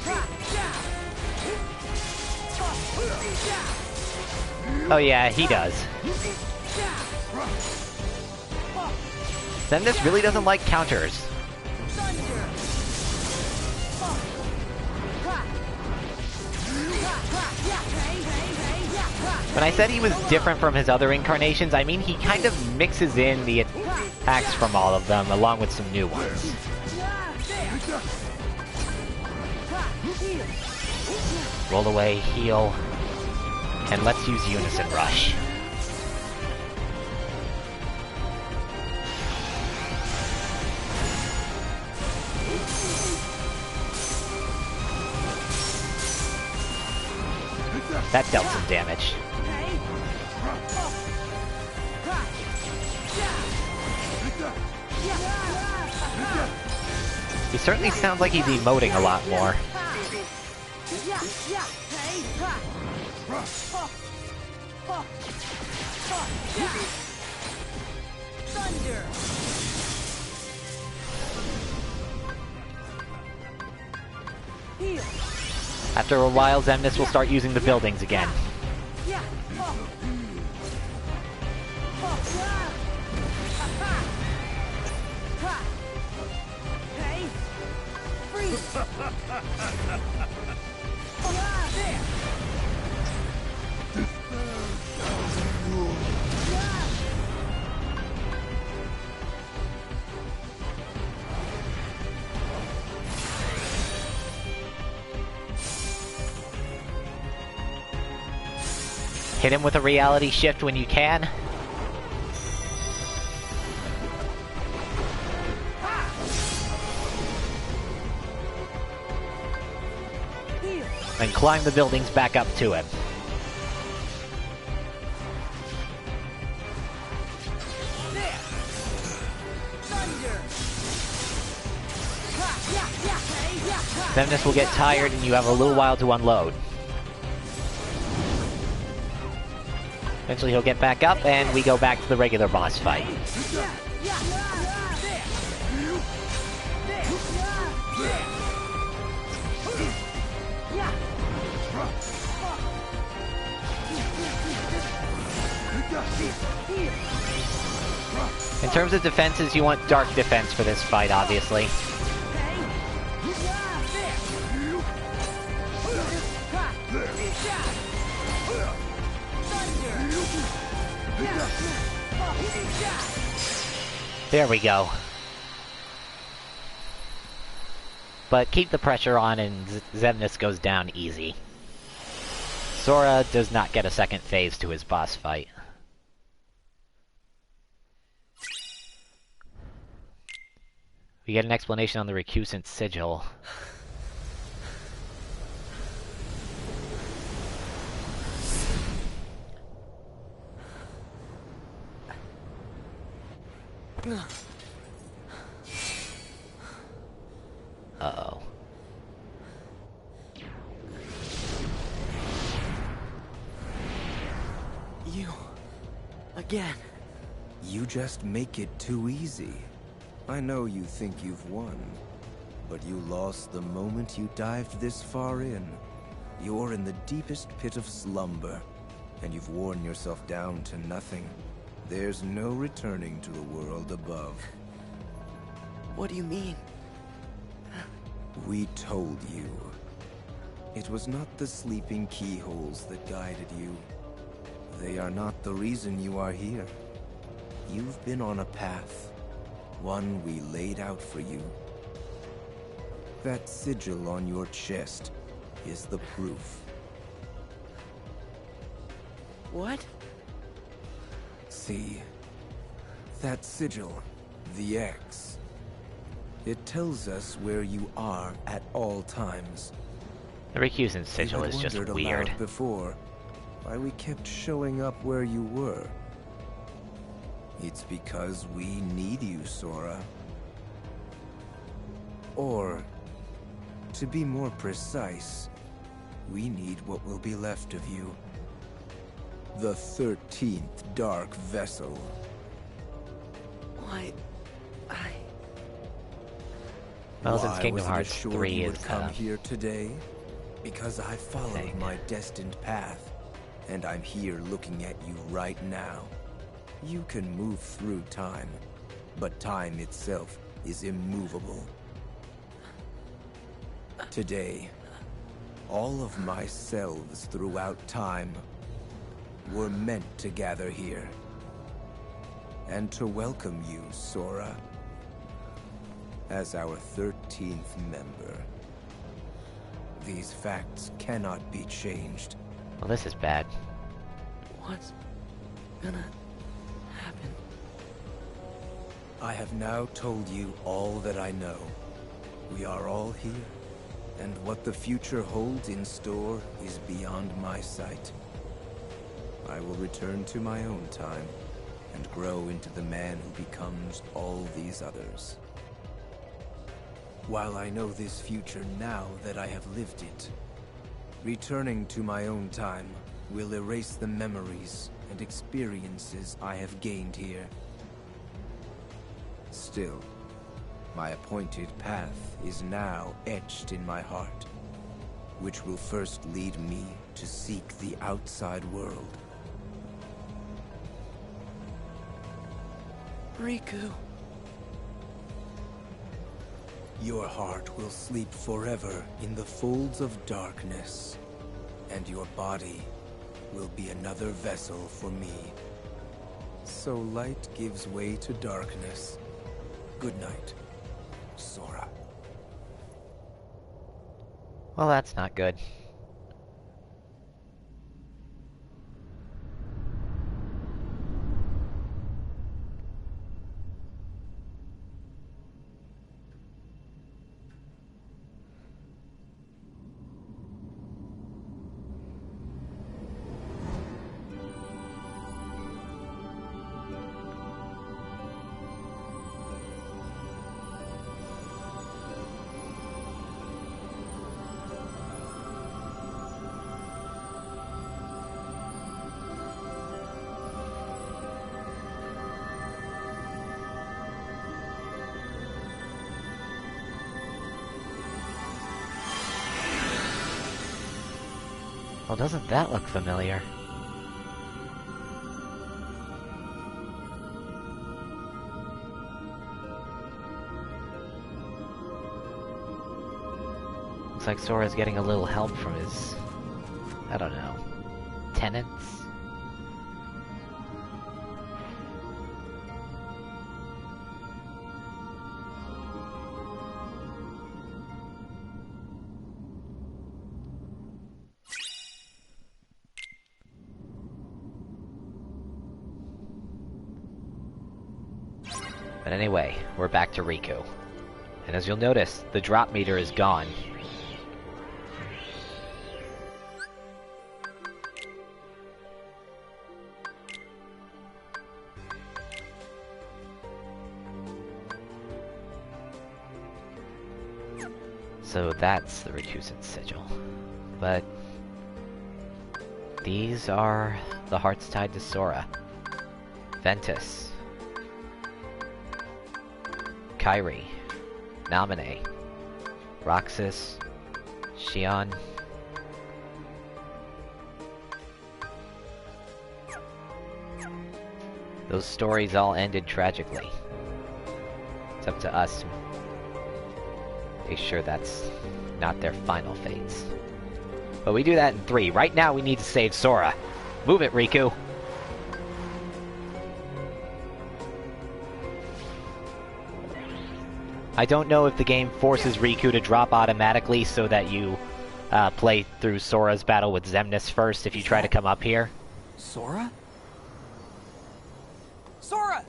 Oh yeah, he does. Xemnas really doesn't like counters. When I said he was different from his other incarnations, I mean he kind of mixes in the attacks from all of them, along with some new ones. Roll away, heal, and let's use Unison Rush. That dealt some damage. He certainly sounds like he's emoting a lot more. Thunder. After a while, Xemnas will start using the buildings again. Hit him with a reality shift when you can. And climb the buildings back up to him. Xemnas will get tired and you have a little while to unload. Eventually he'll get back up and we go back to the regular boss fight. In terms of defenses, you want dark defense for this fight, obviously. There we go. But keep the pressure on and Xemnas goes down easy. Sora does not get a second phase to his boss fight. We get an explanation on the recusant sigil. Uh-oh. You... again. You just make it too easy. I know you think you've won, but you lost the moment you dived this far in. You're in the deepest pit of slumber, and you've worn yourself down to nothing. There's no returning to the world above. What do you mean? We told you. It was not the sleeping keyholes that guided you. They are not the reason you are here. You've been on a path, one we laid out for you. That sigil on your chest is the proof. What? See, that sigil, the X. It tells us where you are at all times. The recusant sigil is just weird. Before, why we kept showing up where you were. It's because we need you, Sora. Or, to be more precise, we need what will be left of you. The 13th Dark Vessel. Why... Well, since Kingdom Why Hearts wasn't it 3 sure you is would come here today? Because I followed my destined path, and I'm here looking at you right now. You can move through time, but time itself is immovable. Today, all of my selves throughout time were meant to gather here. And to welcome you, Sora, as our 13th member. These facts cannot be changed. Well, this is bad. What's gonna happen? I have now told you all that I know. We are all here, And what the future holds in store is beyond my sight. I will return to my own time and grow into the man who becomes all these others. While I know this future now that I have lived it, returning to my own time will erase the memories and experiences I have gained here. Still, my appointed path is now etched in my heart, which will first lead me to seek the outside world. Riku. Your heart will sleep forever in the folds of darkness, and your body will be another vessel for me. So light gives way to darkness. Good night, Sora. Well, that's not good. Well, doesn't that look familiar? Looks like Sora's getting a little help from his, I don't know, tenants? But anyway, we're back to Riku. And as you'll notice, the drop meter is gone. So that's the Rikuzen sigil. But these are the hearts tied to Sora. Ventus, Kairi, Naminé, Roxas, Xion. Those stories all ended tragically. It's up to us to make sure that's not their final fates. But we do that in 3. Right now we need to save Sora. Move it, Riku! I don't know if the game forces Riku to drop automatically so that you play through Sora's battle with Xemnas first if you try to come up here. Sora? Sora!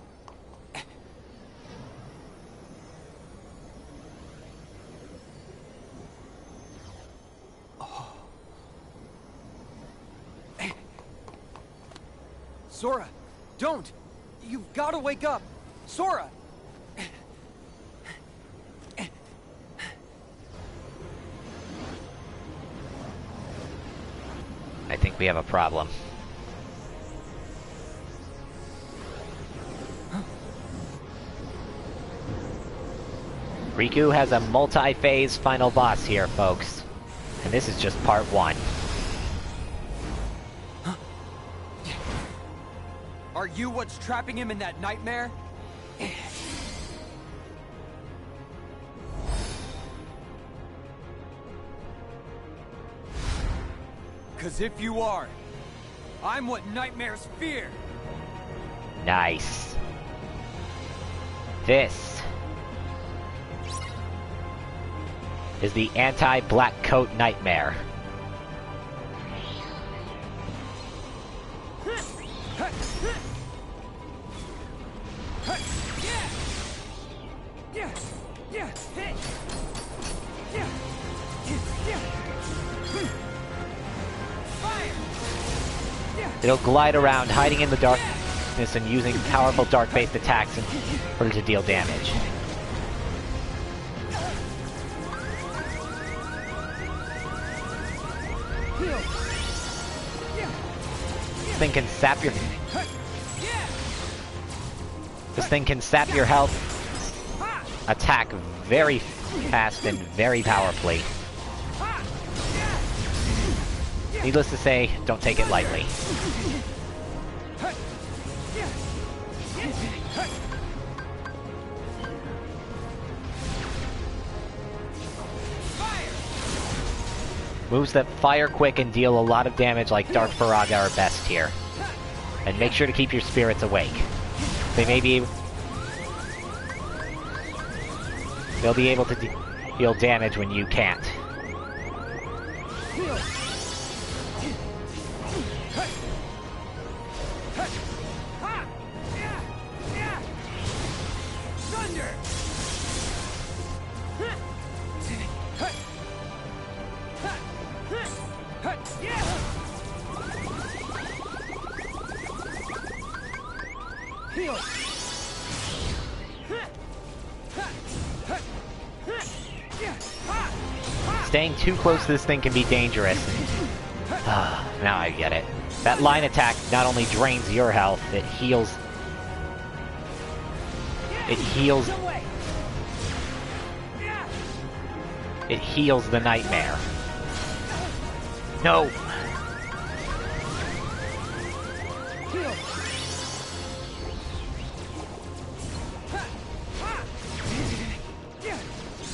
Sora, don't! You've got to wake up! Sora! I think we have a problem. Riku has a multi-phase final boss here, folks. And this is just part 1. Are you what's trapping him in that nightmare? Cause if you are, I'm what nightmares fear. Nice. This is the anti-black coat nightmare. It'll glide around, hiding in the darkness and using powerful dark-based attacks in order to deal damage. This thing can sap your... This thing can sap your health, attack very fast and very powerfully. Needless to say, don't take it lightly. Moves that fire quick and deal a lot of damage like Dark Faraga are best here. And make sure to keep your spirits awake. They may be... They'll be able to deal damage when you can't. Staying too close to this thing can be dangerous. Now I get it. That line attack not only drains your health, it heals... It heals... It heals the nightmare. No!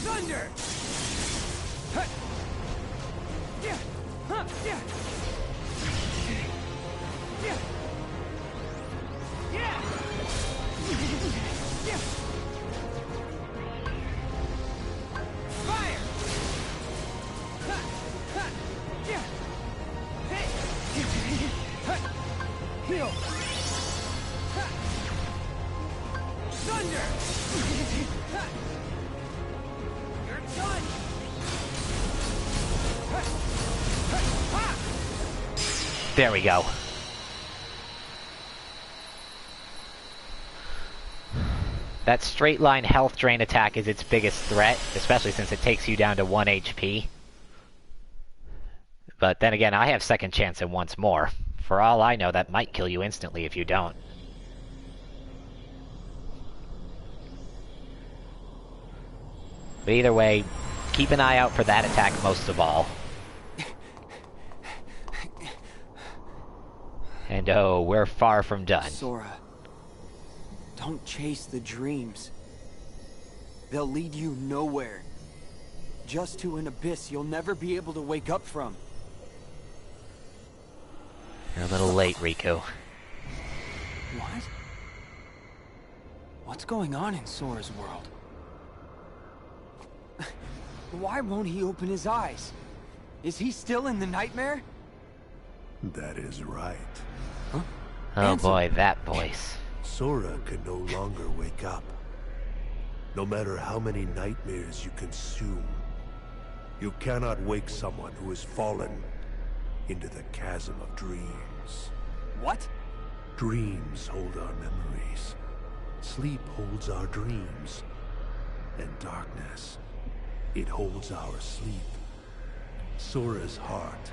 Thunder! There we go. That straight line health drain attack is its biggest threat, especially since it takes you down to 1 HP. But then again, I have second chance and once more. For all I know, that might kill you instantly if you don't. But either way, keep an eye out for that attack most of all. And oh, we're far from done. Sora, don't chase the dreams. They'll lead you nowhere. Just to an abyss you'll never be able to wake up from. You're a little late, Riku. What? What's going on in Sora's world? Why won't he open his eyes? Is he still in the nightmare? That is right. Huh? Oh boy, that voice. Sora can no longer wake up. No matter how many nightmares you consume, you cannot wake someone who has fallen into the chasm of dreams. What? Dreams hold our memories. Sleep holds our dreams. And darkness, it holds our sleep. Sora's heart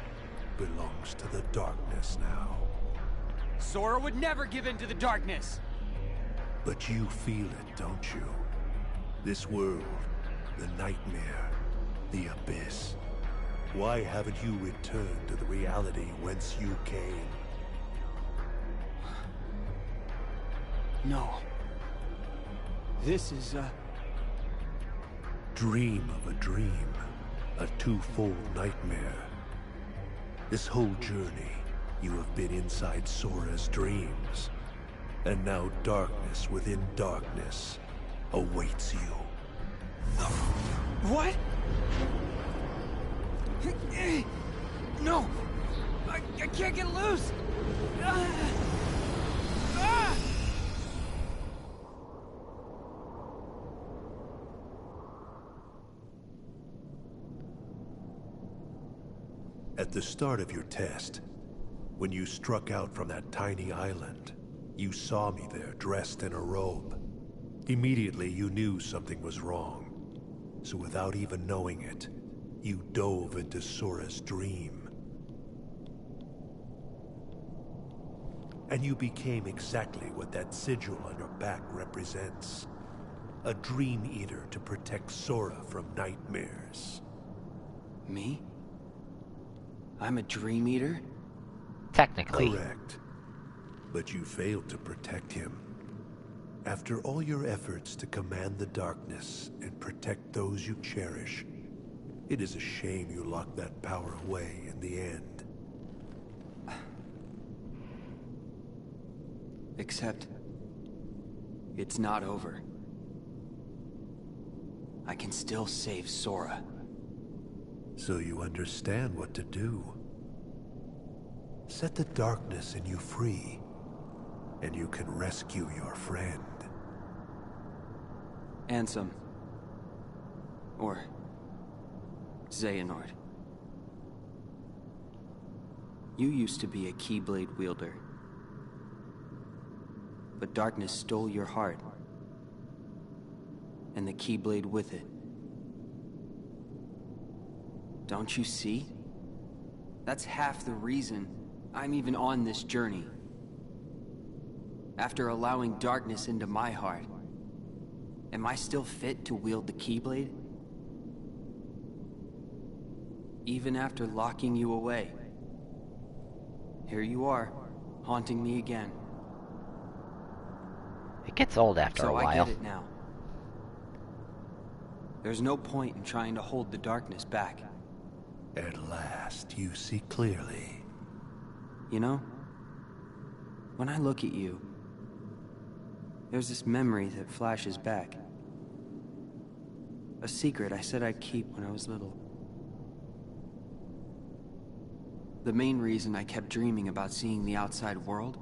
belongs to the darkness now. Sora would never give in to the darkness! But you feel it, don't you? This world, the nightmare, the abyss. Why haven't you returned to the reality whence you came? No. This is Dream of a dream. A twofold nightmare. This whole journey, you have been inside Sora's dreams. And now darkness within darkness awaits you. What? No! I can't get loose! At the start of your test, When you struck out from that tiny island, you saw me there dressed in a robe. Immediately you knew something was wrong. So without even knowing it, you dove into Sora's dream. And you became exactly what that sigil on your back represents. A dream eater to protect Sora from nightmares. Me? I'm a dream eater? Technically. Correct. But you failed to protect him. After all your efforts to command the darkness and protect those you cherish, it is a shame you locked that power away in the end. Except, it's not over. I can still save Sora. So you understand what to do. Set the darkness in you free, and you can rescue your friend. Ansem. Or Xehanort. You used to be a Keyblade wielder. But darkness stole your heart. And the Keyblade with it. Don't you see? That's half the reason I'm even on this journey. After allowing darkness into my heart, am I still fit to wield the Keyblade? Even after locking you away, here you are, haunting me again. It gets old after a while. So I get it now. There's no point in trying to hold the darkness back. At last, you see clearly. You know, when I look at you, there's this memory that flashes back. A secret I said I'd keep when I was little. The main reason I kept dreaming about seeing the outside world?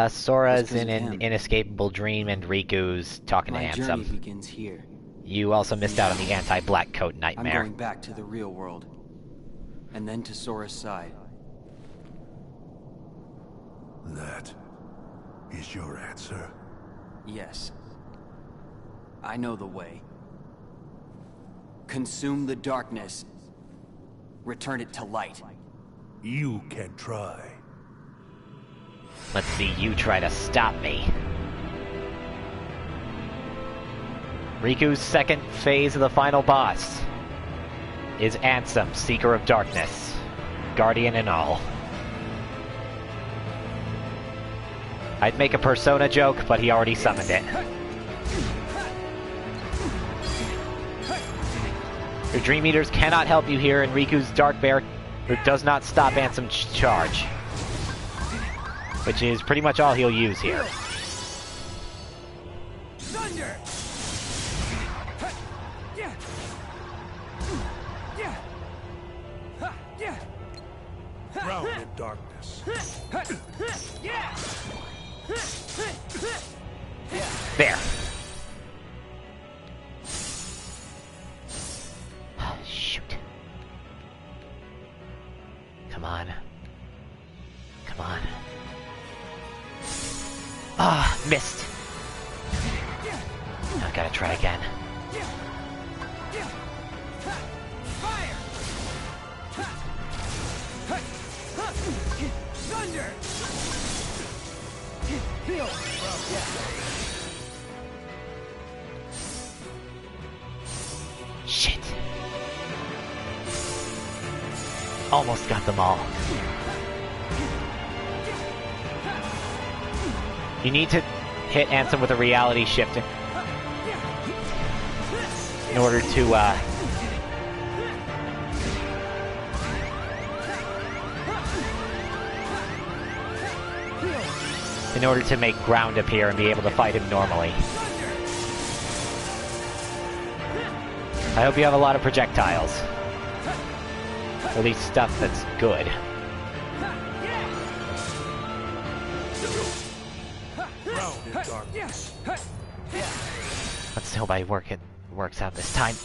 Sora's in an inescapable dream and Riku's talking to My Ansem. journey begins here. You also missed out on the anti-black coat nightmare. I'm going back to the real world. And then to Sora's side. That is your answer? Yes. I know the way. Consume the darkness. Return it to light. You can try. Let's see you try to stop me. Riku's second phase of the final boss is Ansem, Seeker of Darkness, Guardian and all. I'd make a Persona joke, but he already summoned it. Your Dream Eaters cannot help you here, and Riku's Dark Bear does not stop Ansem's charge, which is pretty much all he'll use here. Thunder! Drown in darkness. There. Shoot. Come on. Come on. Ah, missed. Now I gotta try again. Fire! Thunder! Heal! Shit. Almost got them all. You need to hit Ansem with a reality shift in order to, make ground appear and be able to fight him normally. I hope you have a lot of projectiles. Or at least stuff that's good. Let's hope it works out this time.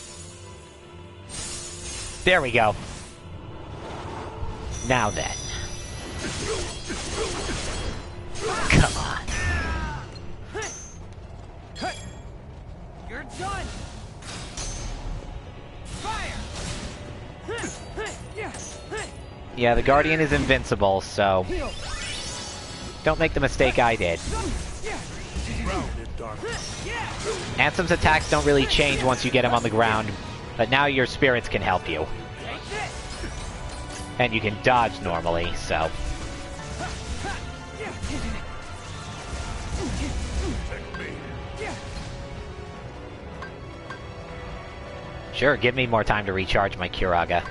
There we go. Now then. Come on. You're done. Fire. Yeah, the Guardian is invincible, so don't make the mistake I did. Ansem's attacks don't really change once you get him on the ground, but now your spirits can help you. And you can dodge normally, so... Sure, give me more time to recharge my Curaga.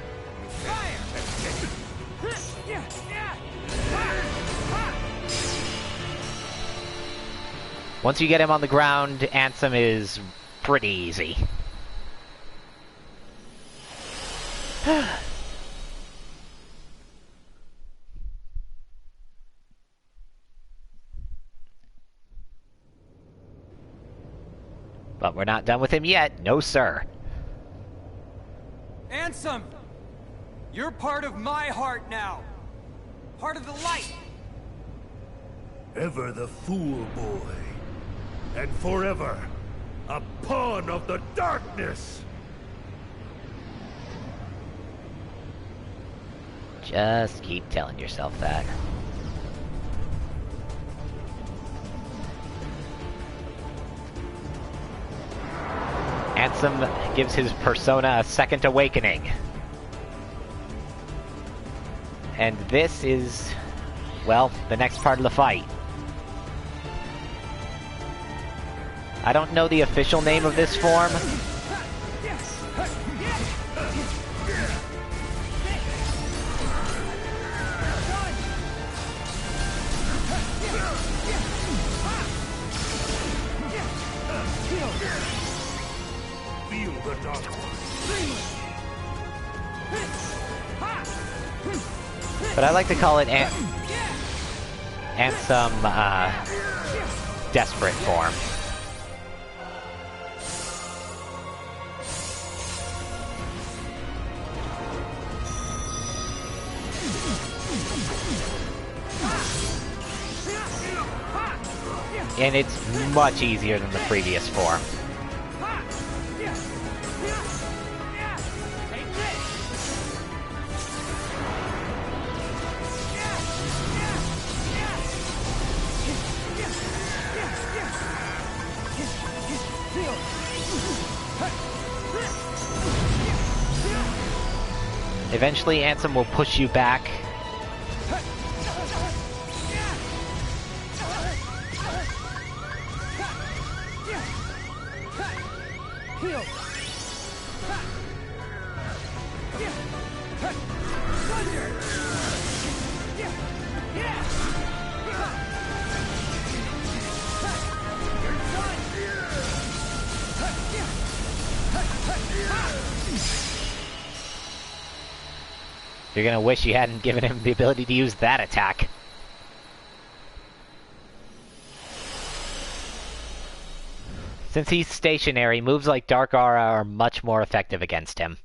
Once you get him on the ground, Ansem is pretty easy. But we're not done with him yet. No, sir. Ansem! You're part of my heart now. Part of the light. Ever the fool boy. And forever a pawn of the darkness. Just keep telling yourself that. Ansem gives his persona a second awakening. And this is, well, the next part of the fight. I don't know the official name of this form. Feel the dark. But I like to call it Ansem Desperate form. And it's much easier than the previous form. Eventually, Ansem will push you back. You're gonna wish you hadn't given him the ability to use that attack. Since he's stationary, moves like Dark Aura are much more effective against him.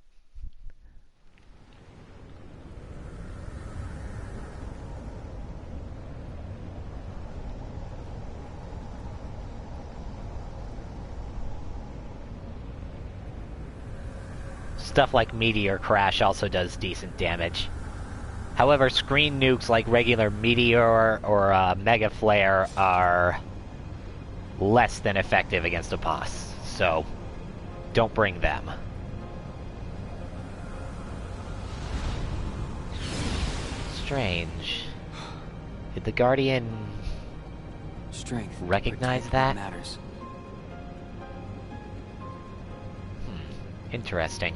Stuff like Meteor Crash also does decent damage. However, screen nukes like regular Meteor or Mega Flare are less than effective against a boss, so don't bring them. Strange. Did the Guardian Strength recognize that? Matters. Interesting.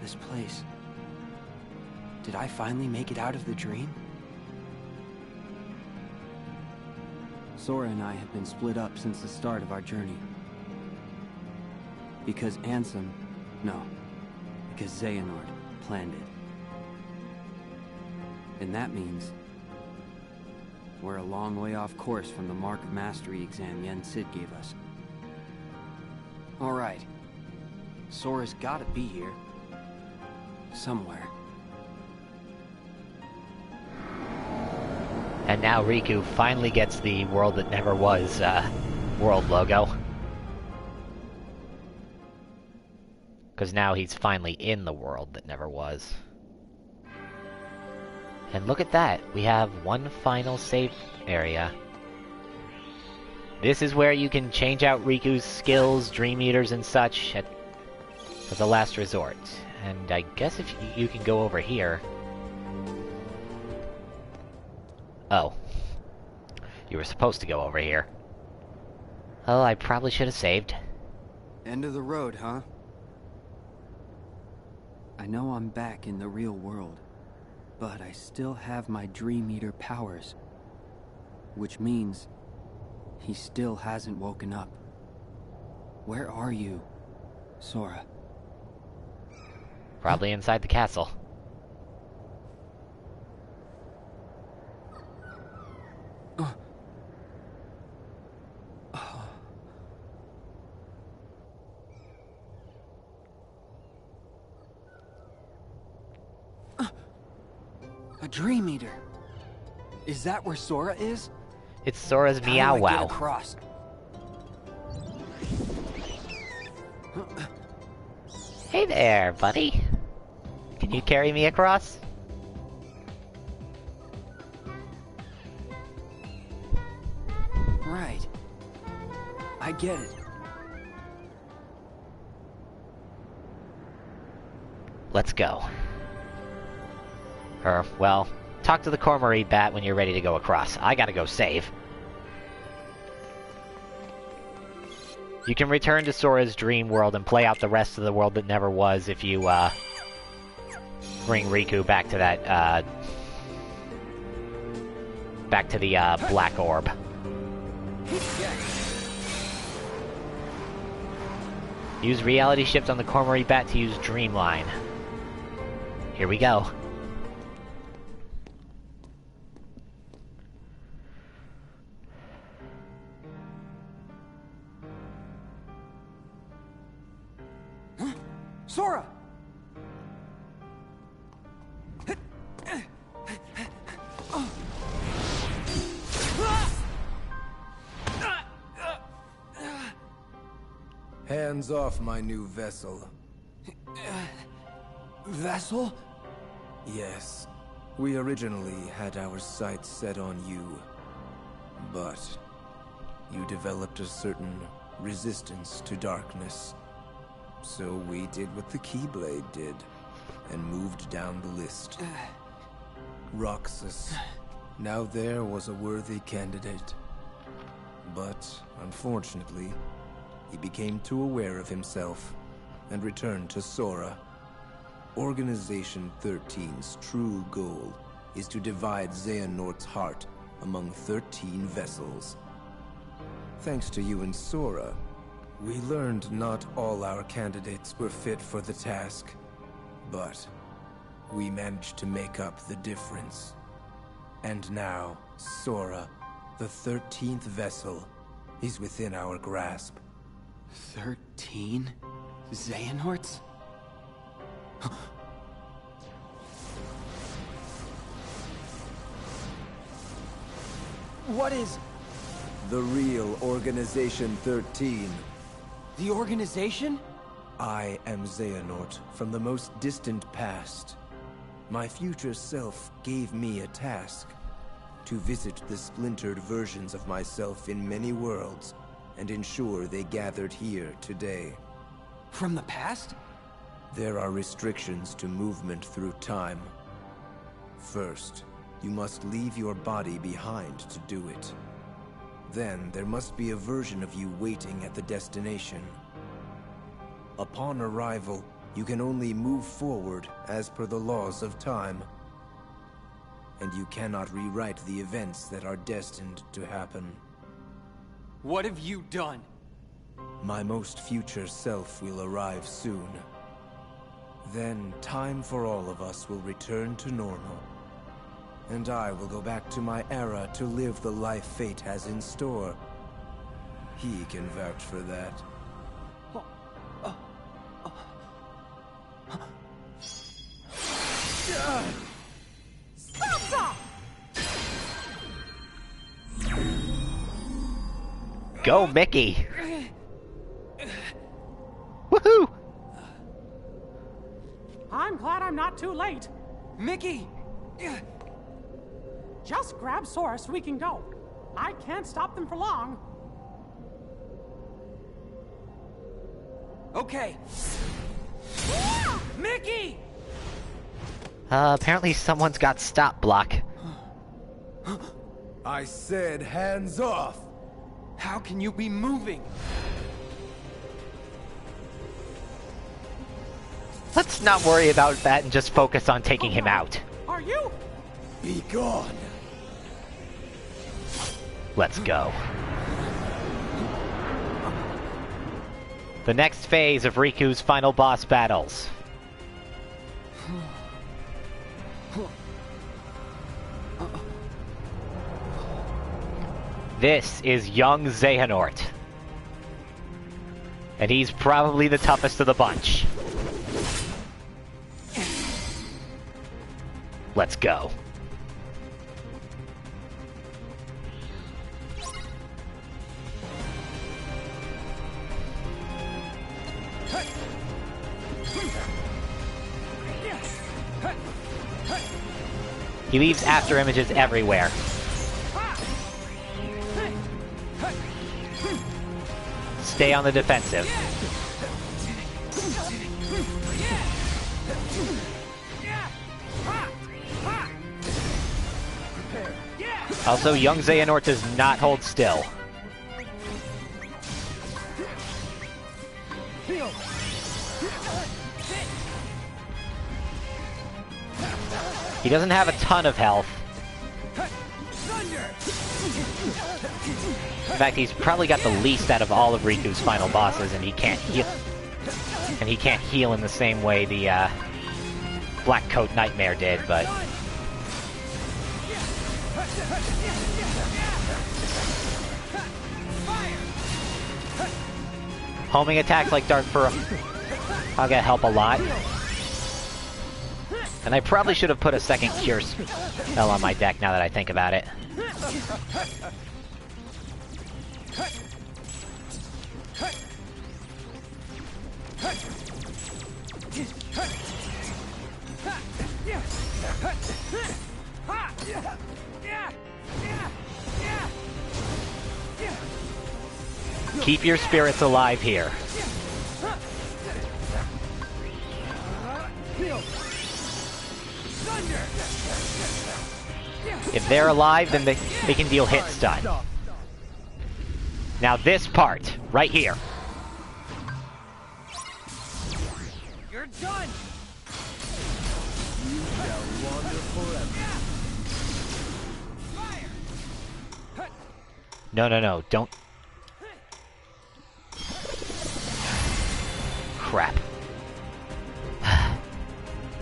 This place. Did I finally make it out of the dream? Sora and I have been split up since the start of our journey. Because Ansem... No. Because Xehanort planned it. And that means... we're a long way off course from the Mark of Mastery exam Yen Sid gave us. Alright. Sora's gotta be here. Somewhere. And now Riku finally gets the World That Never Was world logo. Because now he's finally in the world that never was. And look at that, we have one final save area. This is where you can change out Riku's skills, Dream Eaters and such as a last resort. And I guess if you can go over here... Oh. You were supposed to go over here. Oh, I probably should have saved. End of the road, huh? I know I'm back in the real world, but I still have my Dream Eater powers. Which means he still hasn't woken up. Where are you, Sora? Probably inside the castle. A Dream Eater. Is that where Sora is? It's Sora's Meow How do I Wow. get across? Hey there, buddy. Can you carry me across? Right. I get it. Let's go. Or, well, talk to the Cormorant Bat when you're ready to go across. I gotta go save. You can return to Sora's dream world and play out the rest of the world that never was if you, bring Riku back to that, back to the, Black Orb. Use Reality Shift on the Cormorant Bat to use Dreamline. Here we go. Sora! Hands off my new vessel. Vessel? Yes. We originally had our sights set on you. But you developed a certain resistance to darkness. So we did what the Keyblade did, and moved down the list. Roxas. Now there was a worthy candidate. But, unfortunately, he became too aware of himself, and returned to Sora. Organization 13's true goal is to divide Xehanort's heart among 13 vessels. Thanks to you and Sora, we learned not all our candidates were fit for the task, but we managed to make up the difference. And now, Sora, the 13th vessel, is within our grasp. 13 Xehanorts? What is... The real Organization 13. The organization? I am Xehanort from the most distant past. My future self gave me a task. To visit the splintered versions of myself in many worlds, and ensure they gathered here today. From the past? There are restrictions to movement through time. First, you must leave your body behind to do it. Then, there must be a version of you waiting at the destination. Upon arrival, you can only move forward as per the laws of time. And you cannot rewrite the events that are destined to happen. What have you done? My most future self will arrive soon. Then, time for all of us will return to normal. And I will go back to my era to live the life fate has in store. He can vouch for that. Go, Mickey! Woohoo! I'm glad I'm not too late. Mickey! Just grab Sora so we can go. I can't stop them for long. Okay. Mickey! Apparently someone's got stop block. I said hands off! How can you be moving? Let's not worry about that and just focus on taking him out. Are you? Be gone! Let's go. The next phase of Riku's final boss battles. This is young Xehanort. And he's probably the toughest of the bunch. Let's go. He leaves after images everywhere. Stay on the defensive. Also, young Xehanort does not hold still. He doesn't have a ton of health. In fact, he's probably got the least out of all of Riku's final bosses, and he can't heal. And he can't heal in the same way the Black Coat Nightmare did, but... Homing attacks like Dark Fur are gonna help a lot. And I probably should have put a second Cure spell on my deck now that I think about it. Keep your spirits alive here. If they're alive, then they can deal hit stun. Now this part, right here. You're done. You shall wander forever. No, don't. Crap.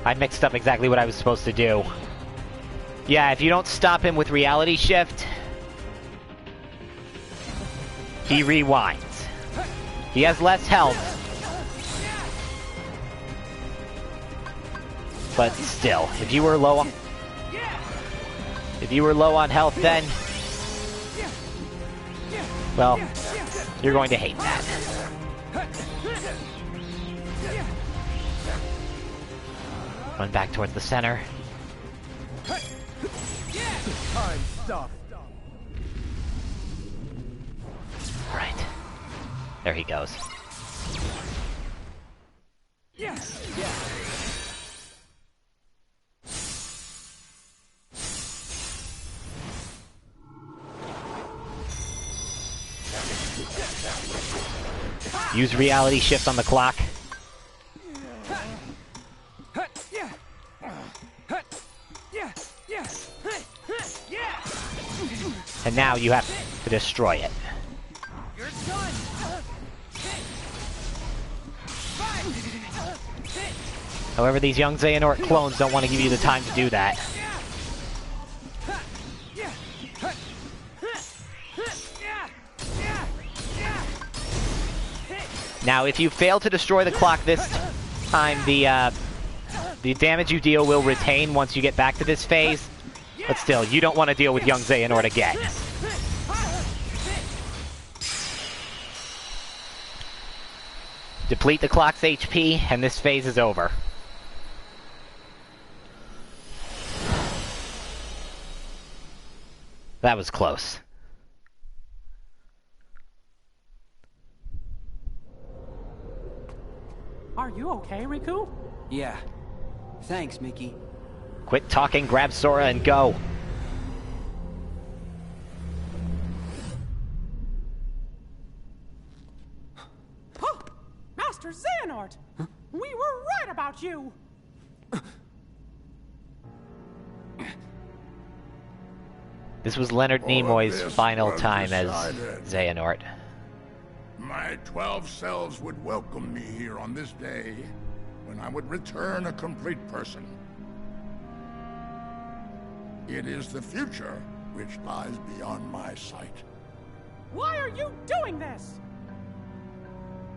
I mixed up exactly what I was supposed to do. Yeah, if you don't stop him with Reality Shift, he rewinds. He has less health. But still, if you were low on health then, well, you're going to hate that. Run back towards the center. Time stop. Right. There he goes. Use Reality Shift on the clock. And now you have to destroy it. However, these young Xehanort clones don't want to give you the time to do that. Now, if you fail to destroy the clock this time, the damage you deal will retain once you get back to this phase. But still, you don't want to deal with young Xehanort again. Deplete the clock's HP, and this phase is over. That was close. Are you okay, Riku? Yeah. Thanks, Mickey. Quit talking, grab Sora, and go. Master Xehanort! Huh? We were right about you! This was Leonard Nimoy's final time as Xehanort. My 12 selves would welcome me here on this day, when I would return a complete person. It is the future which lies beyond my sight. Why are you doing this?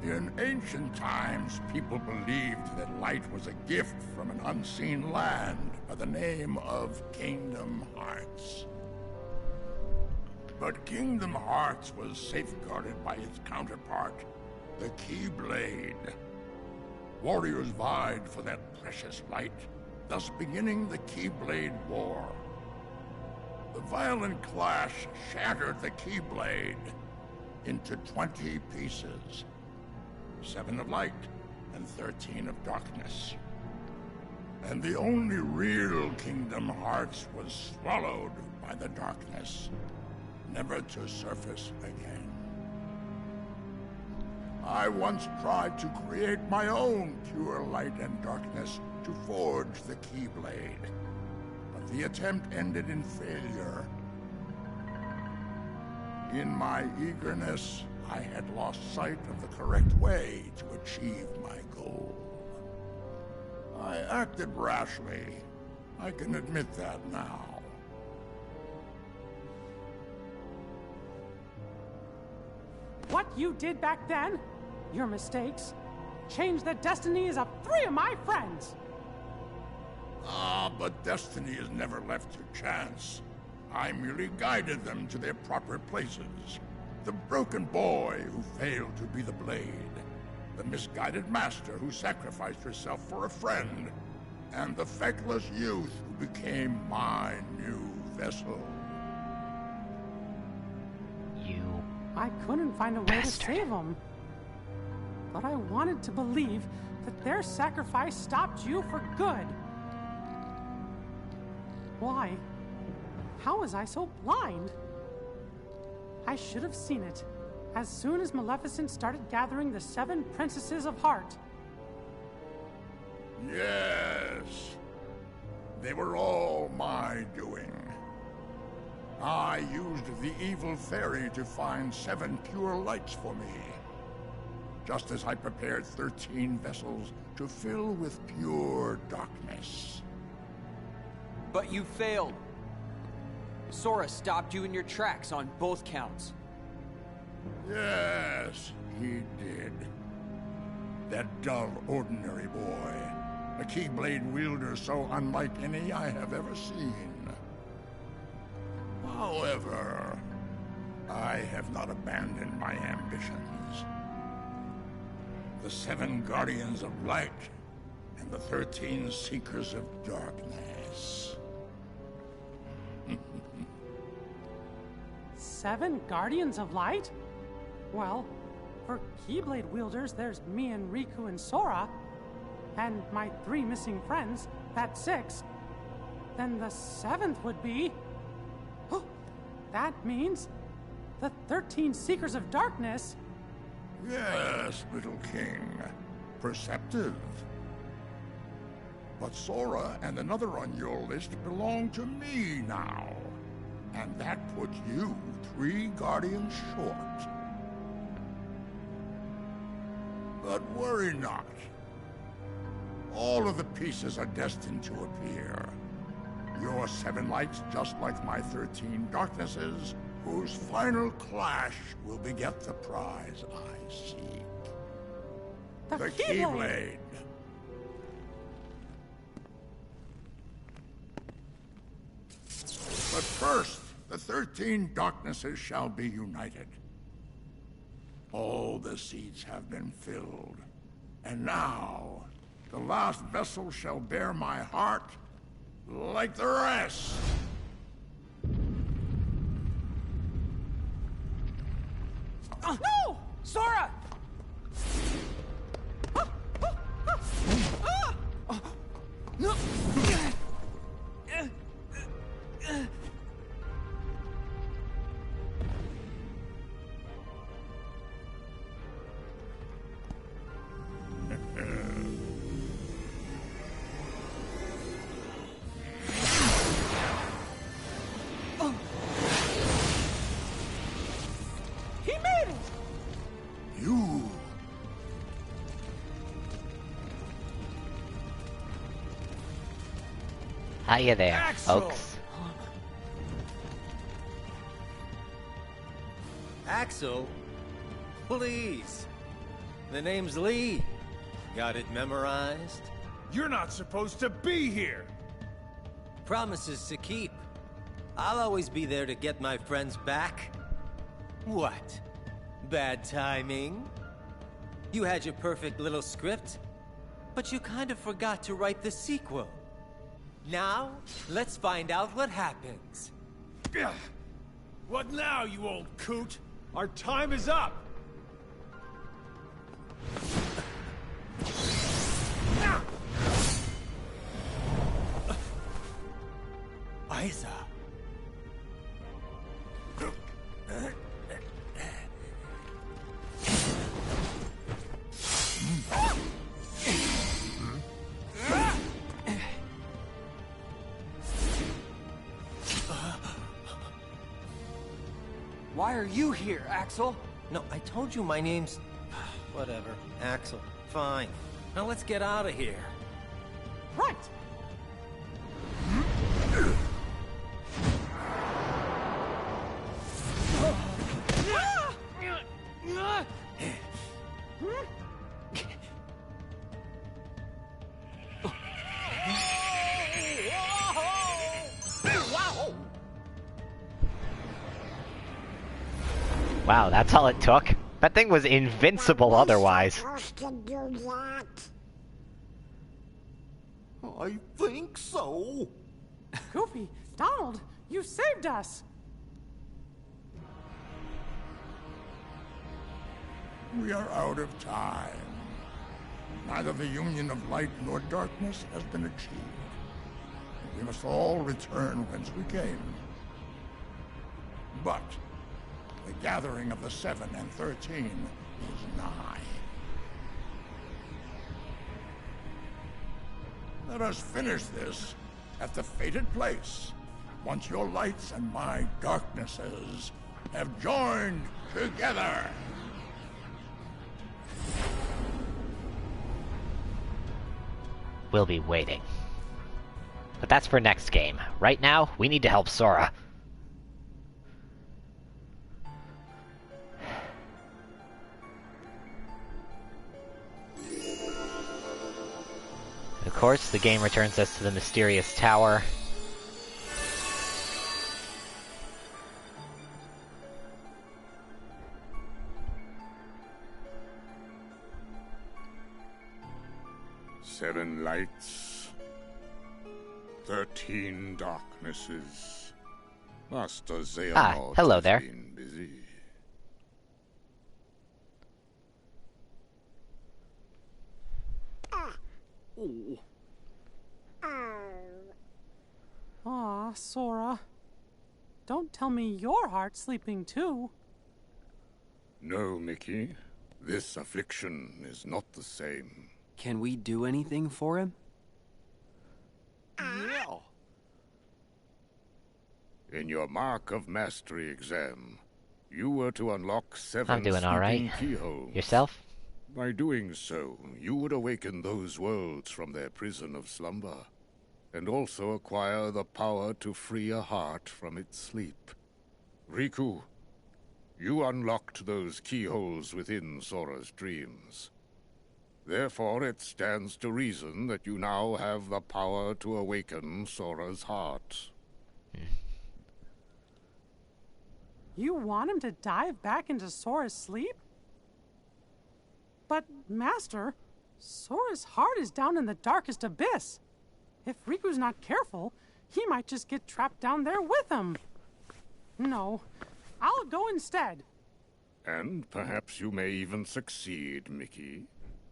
In ancient times, people believed that light was a gift from an unseen land by the name of Kingdom Hearts. But Kingdom Hearts was safeguarded by its counterpart, the Keyblade. Warriors vied for that precious light, thus beginning the Keyblade War. The violent clash shattered the Keyblade into 20 pieces. 7 of light and 13 of darkness. And the only real Kingdom Hearts was swallowed by the darkness, never to surface again. I once tried to create my own pure light and darkness to forge the Keyblade, but the attempt ended in failure. In my eagerness, I had lost sight of the correct way to achieve my goal. I acted rashly. I can admit that now. What you did back then, your mistakes, changed the destinies of 3 of my friends. But destiny is never left to chance. I merely guided them to their proper places. The broken boy who failed to be the blade. The misguided master who sacrificed herself for a friend. And the feckless youth who became my new vessel. I couldn't find a way to save them. But I wanted to believe that their sacrifice stopped you for good. Why? How was I so blind? I should have seen it as soon as Maleficent started gathering the 7 princesses of heart. Yes. They were all my doing. I used the evil fairy to find 7 pure lights for me. Just as I prepared 13 vessels to fill with pure darkness. But you failed. Sora stopped you in your tracks on both counts. Yes, he did. That dull, ordinary boy. A Keyblade wielder so unlike any I have ever seen. However, I have not abandoned my ambitions. The 7 Guardians of Light and the 13 Seekers of Darkness. 7 Guardians of Light? Well, for Keyblade wielders, there's me and Riku and Sora. And my 3 missing friends, that's 6. Then the 7th would be... That means the 13 Seekers of Darkness. Yes, little king. Perceptive. But Sora and another on your list belong to me now. And that puts you 3 Guardians short. But worry not. All of the pieces are destined to appear. Your 7 lights, just like my 13 darknesses, whose final clash will beget the prize I seek. The Keyblade. But first, the 13 darknesses shall be united. All the seats have been filled. And now, the last vessel shall bear my heart like the rest. No! Sora! No! He made it! You. Hiya there, Axel! folks. Axel? Please. The name's Lee. Got it memorized? You're not supposed to be here! Promises to keep. I'll always be there to get my friends back. What? Bad timing? You had your perfect little script, but you kind of forgot to write the sequel. Now, let's find out what happens. What now, you old coot? Our time is up! Aiza. Why are you here, Axel? No, I told you my name's... Whatever. Axel. Fine. Now let's get out of here. Right! Wow, that's all it took? That thing was invincible otherwise. I think so. Goofy, Donald, you saved us! We are out of time. Neither the union of light nor darkness has been achieved. We must all return whence we came. But the gathering of the 7 and 13 is nigh. Let us finish this at the fated place, once your lights and my darknesses have joined together. We'll be waiting. But that's for next game. Right now, we need to help Sora. Of course, the game returns us to the mysterious tower. Seven lights, 13 darknesses. Master Xehanort hello there. has been busy. Aw, Sora. Don't tell me your heart's sleeping too. No, Mickey. This affliction is not the same. Can we do anything for him? Yeah. In your Mark of Mastery exam, you were to unlock 7 I'm doing all right. sleeping keyholes. Yourself? By doing so, you would awaken those worlds from their prison of slumber, and also acquire the power to free a heart from its sleep. Riku, you unlocked those keyholes within Sora's dreams. Therefore, it stands to reason that you now have the power to awaken Sora's heart. You want him to dive back into Sora's sleep? But, Master, Sora's heart is down in the darkest abyss. If Riku's not careful, he might just get trapped down there with him. No, I'll go instead. And perhaps you may even succeed, Mickey.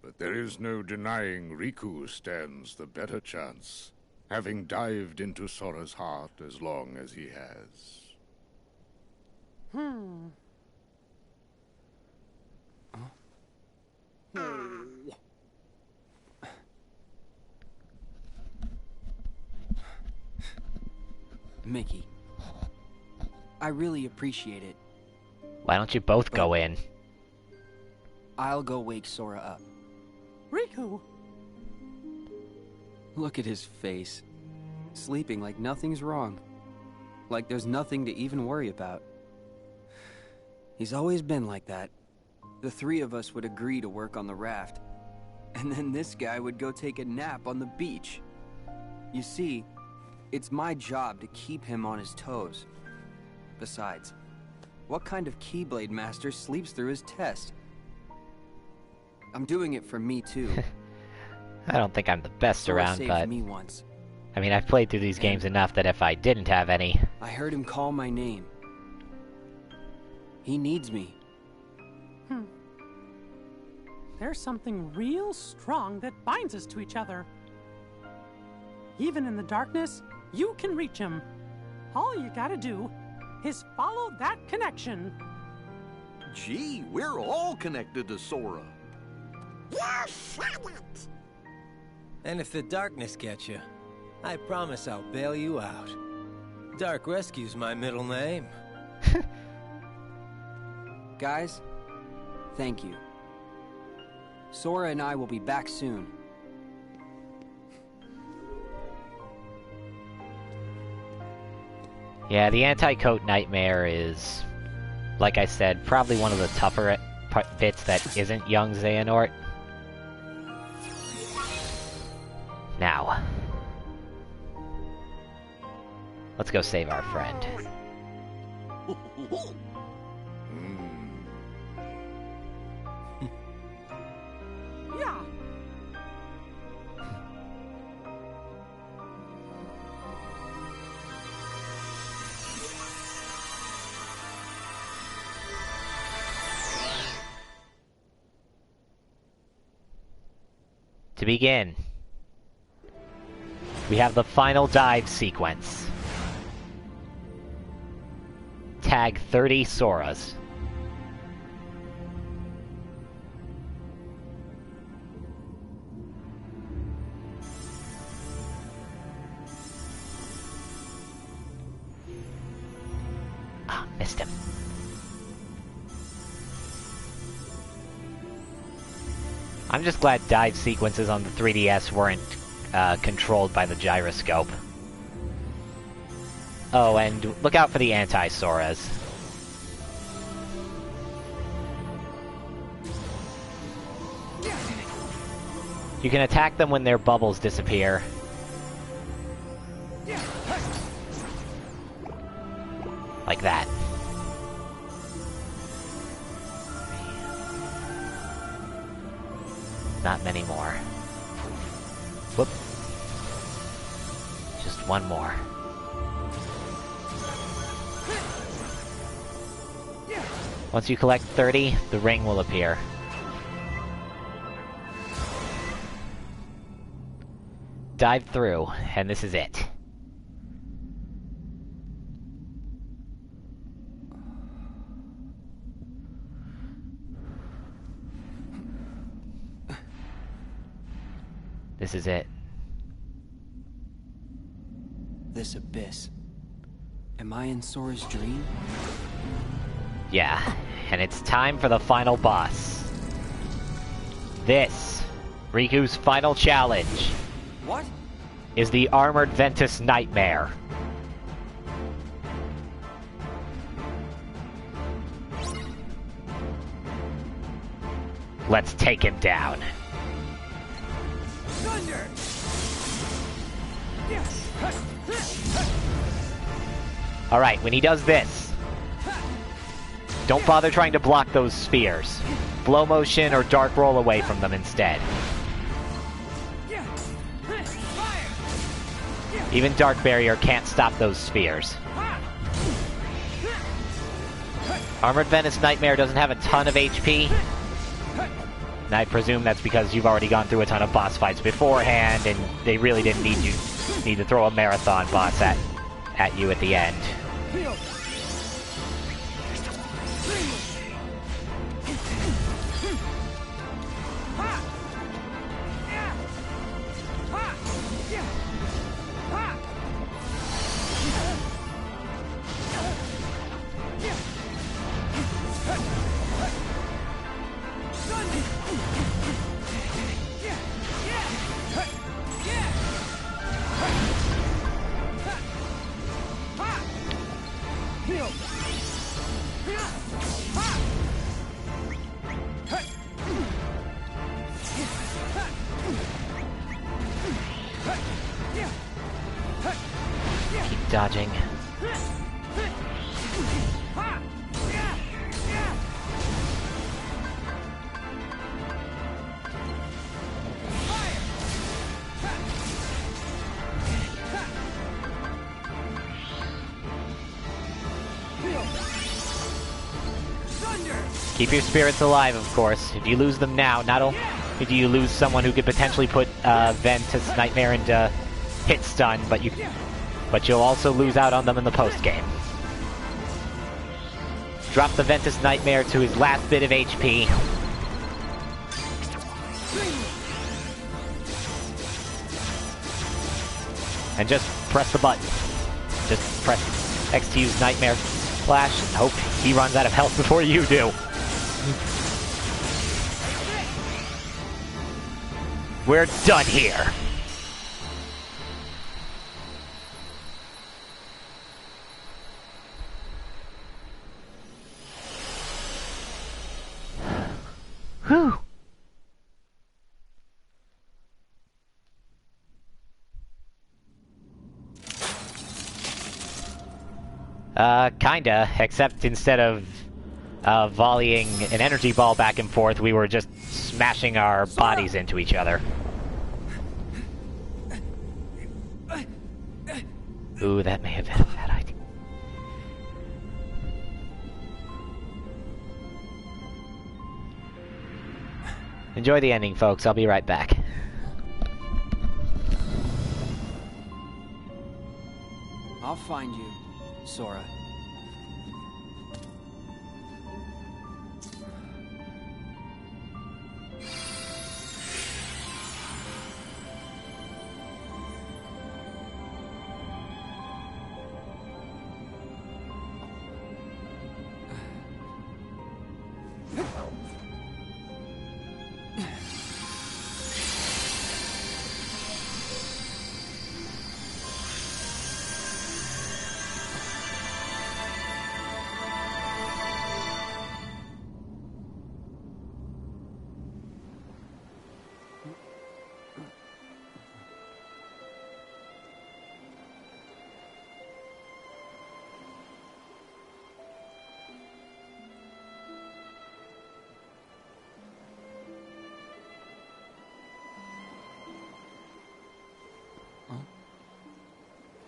But there is no denying Riku stands the better chance, having dived into Sora's heart as long as he has. Mickey, I really appreciate it. Why don't you both go in? I'll go wake Sora up. Riku! Look at his face. Sleeping like nothing's wrong. Like there's nothing to even worry about. He's always been like that. The three of us would agree to work on the raft. And then this guy would go take a nap on the beach. You see, it's my job to keep him on his toes. Besides, what kind of Keyblade master sleeps through his test? I'm doing it for me too. I don't think I'm the best Sora around, saved but... me once. I mean, I've played through these games enough that if I didn't have any... I heard him call my name. He needs me. There's something real strong that binds us to each other. Even in the darkness, you can reach him. All you gotta do is follow that connection. Gee, we're all connected to Sora. And if the darkness gets you, I promise I'll bail you out. Dark Rescue's my middle name. Guys, thank you. Sora and I will be back soon. Yeah, the anti-coat nightmare is, like I said, probably one of the tougher bits that isn't young Xehanort. Now, let's go save our friend. Yeah. To begin, we have the final dive sequence. Tag 30 Soras. Ah, missed him. I'm just glad dive sequences on the 3DS weren't controlled by the gyroscope. Oh, and look out for the anti-Soras. You can attack them when their bubbles disappear. Like that. Not many more. Whoop. Just one more. Once you collect 30, the ring will appear. Dive through, and this is it. This is it. This abyss. Am I in Sora's dream? Yeah, and it's time for the final boss. This, Riku's final challenge. What? Is the Armored Ventus Nightmare. Let's take him down. Alright, when he does this, don't bother trying to block those spheres. Flow motion or dark roll away from them instead. Even Dark Barrier can't stop those spheres. Armored Venice Nightmare doesn't have a ton of HP. And I presume that's because you've already gone through a ton of boss fights beforehand, and they really didn't need to throw a marathon boss at you at the end. Keep dodging. Keep your spirits alive, of course. If you lose them now, not only do you lose someone who could potentially put Ventus Nightmare into hit stun, but you'll also lose out on them in the post-game. Drop the Ventus Nightmare to his last bit of HP. And just press the button. Just press X to use Nightmare Flash and hope he runs out of health before you do. We're done here. Whew. Kinda, except instead of volleying an energy ball back and forth, we were just smashing our bodies into each other. Ooh, that may have been a bad idea. Enjoy the ending, folks. I'll be right back. I'll find you, Sora.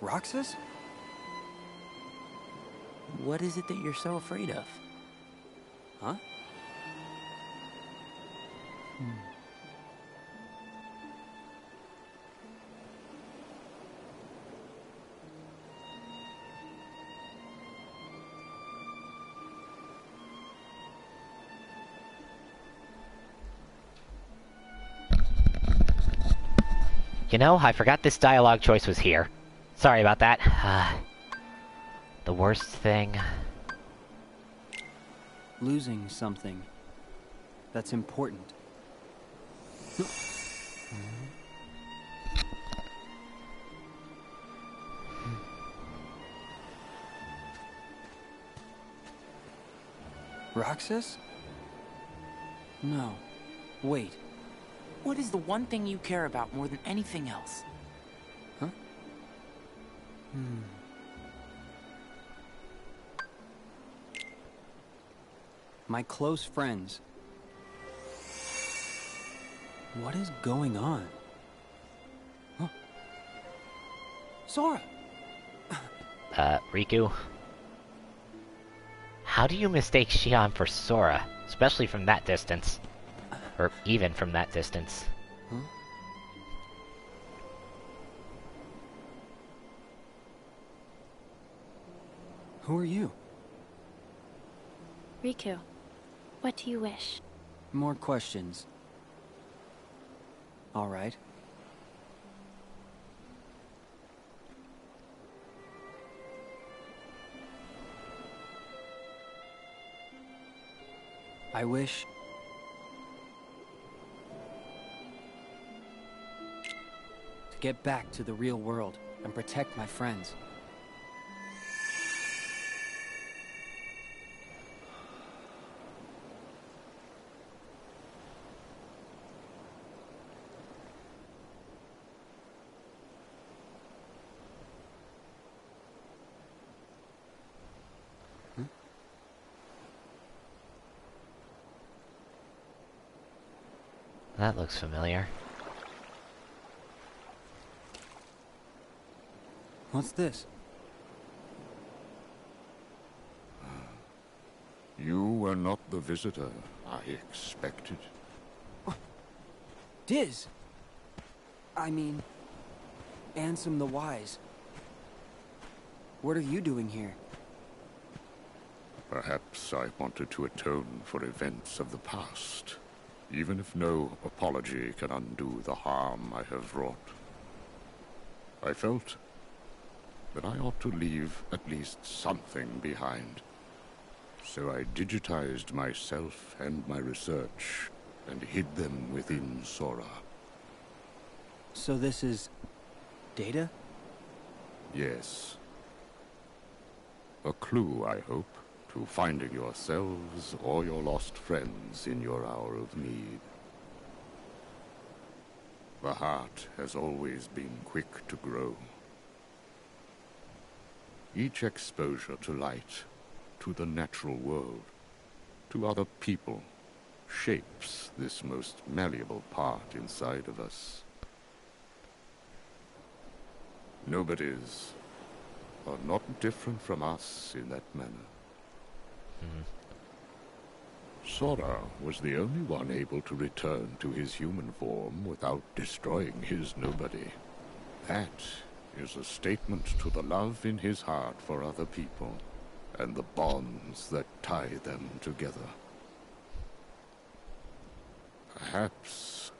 Roxas? What is it that you're so afraid of? Huh? You know, I forgot this dialogue choice was here. Sorry about that. The worst thing... Losing something that's important. Roxas? No. Wait. What is the one thing you care about more than anything else? Huh? My close friends. What is going on? Huh? Sora! Riku? How do you mistake Xion for Sora? Especially from that distance. Or even from that distance. Huh? Who are you? Riku, what do you wish? More questions. All right. I wish... to get back to the real world and protect my friends. That looks familiar. What's this? You were not the visitor I expected. Diz! I mean... Ansem the Wise. What are you doing here? Perhaps I wanted to atone for events of the past, even if no apology can undo the harm I have wrought. I felt that I ought to leave at least something behind. So I digitized myself and my research, and hid them within Sora. So this is... data? Yes. A clue, I hope, to finding yourselves or your lost friends in your hour of need. The heart has always been quick to grow. Each exposure to light, to the natural world, to other people, shapes this most malleable part inside of us. Nobodies are not different from us in that manner. Sora was the only one able to return to his human form without destroying his nobody. That is a statement to the love in his heart for other people, and the bonds that tie them together. Perhaps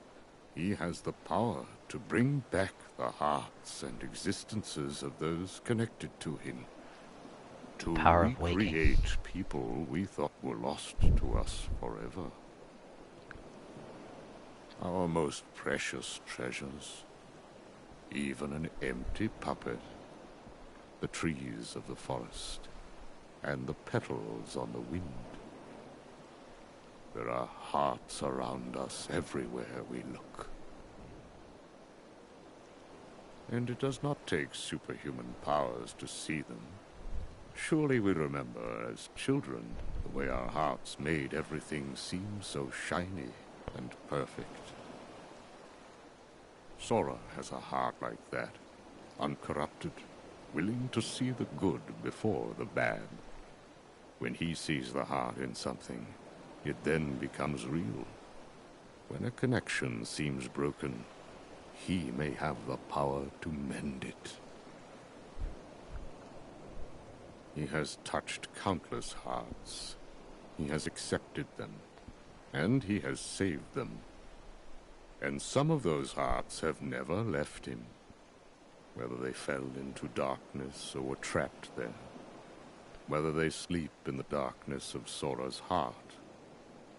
he has the power to bring back the hearts and existences of those connected to him. To recreate people we thought were lost to us forever. Our most precious treasures. Even an empty puppet. The trees of the forest. And the petals on the wind. There are hearts around us everywhere we look. And it does not take superhuman powers to see them. Surely we remember, as children, the way our hearts made everything seem so shiny and perfect. Sora has a heart like that, uncorrupted, willing to see the good before the bad. When he sees the heart in something, it then becomes real. When a connection seems broken, he may have the power to mend it. He has touched countless hearts. He has accepted them. And he has saved them. And some of those hearts have never left him. Whether they fell into darkness or were trapped there. Whether they sleep in the darkness of Sora's heart,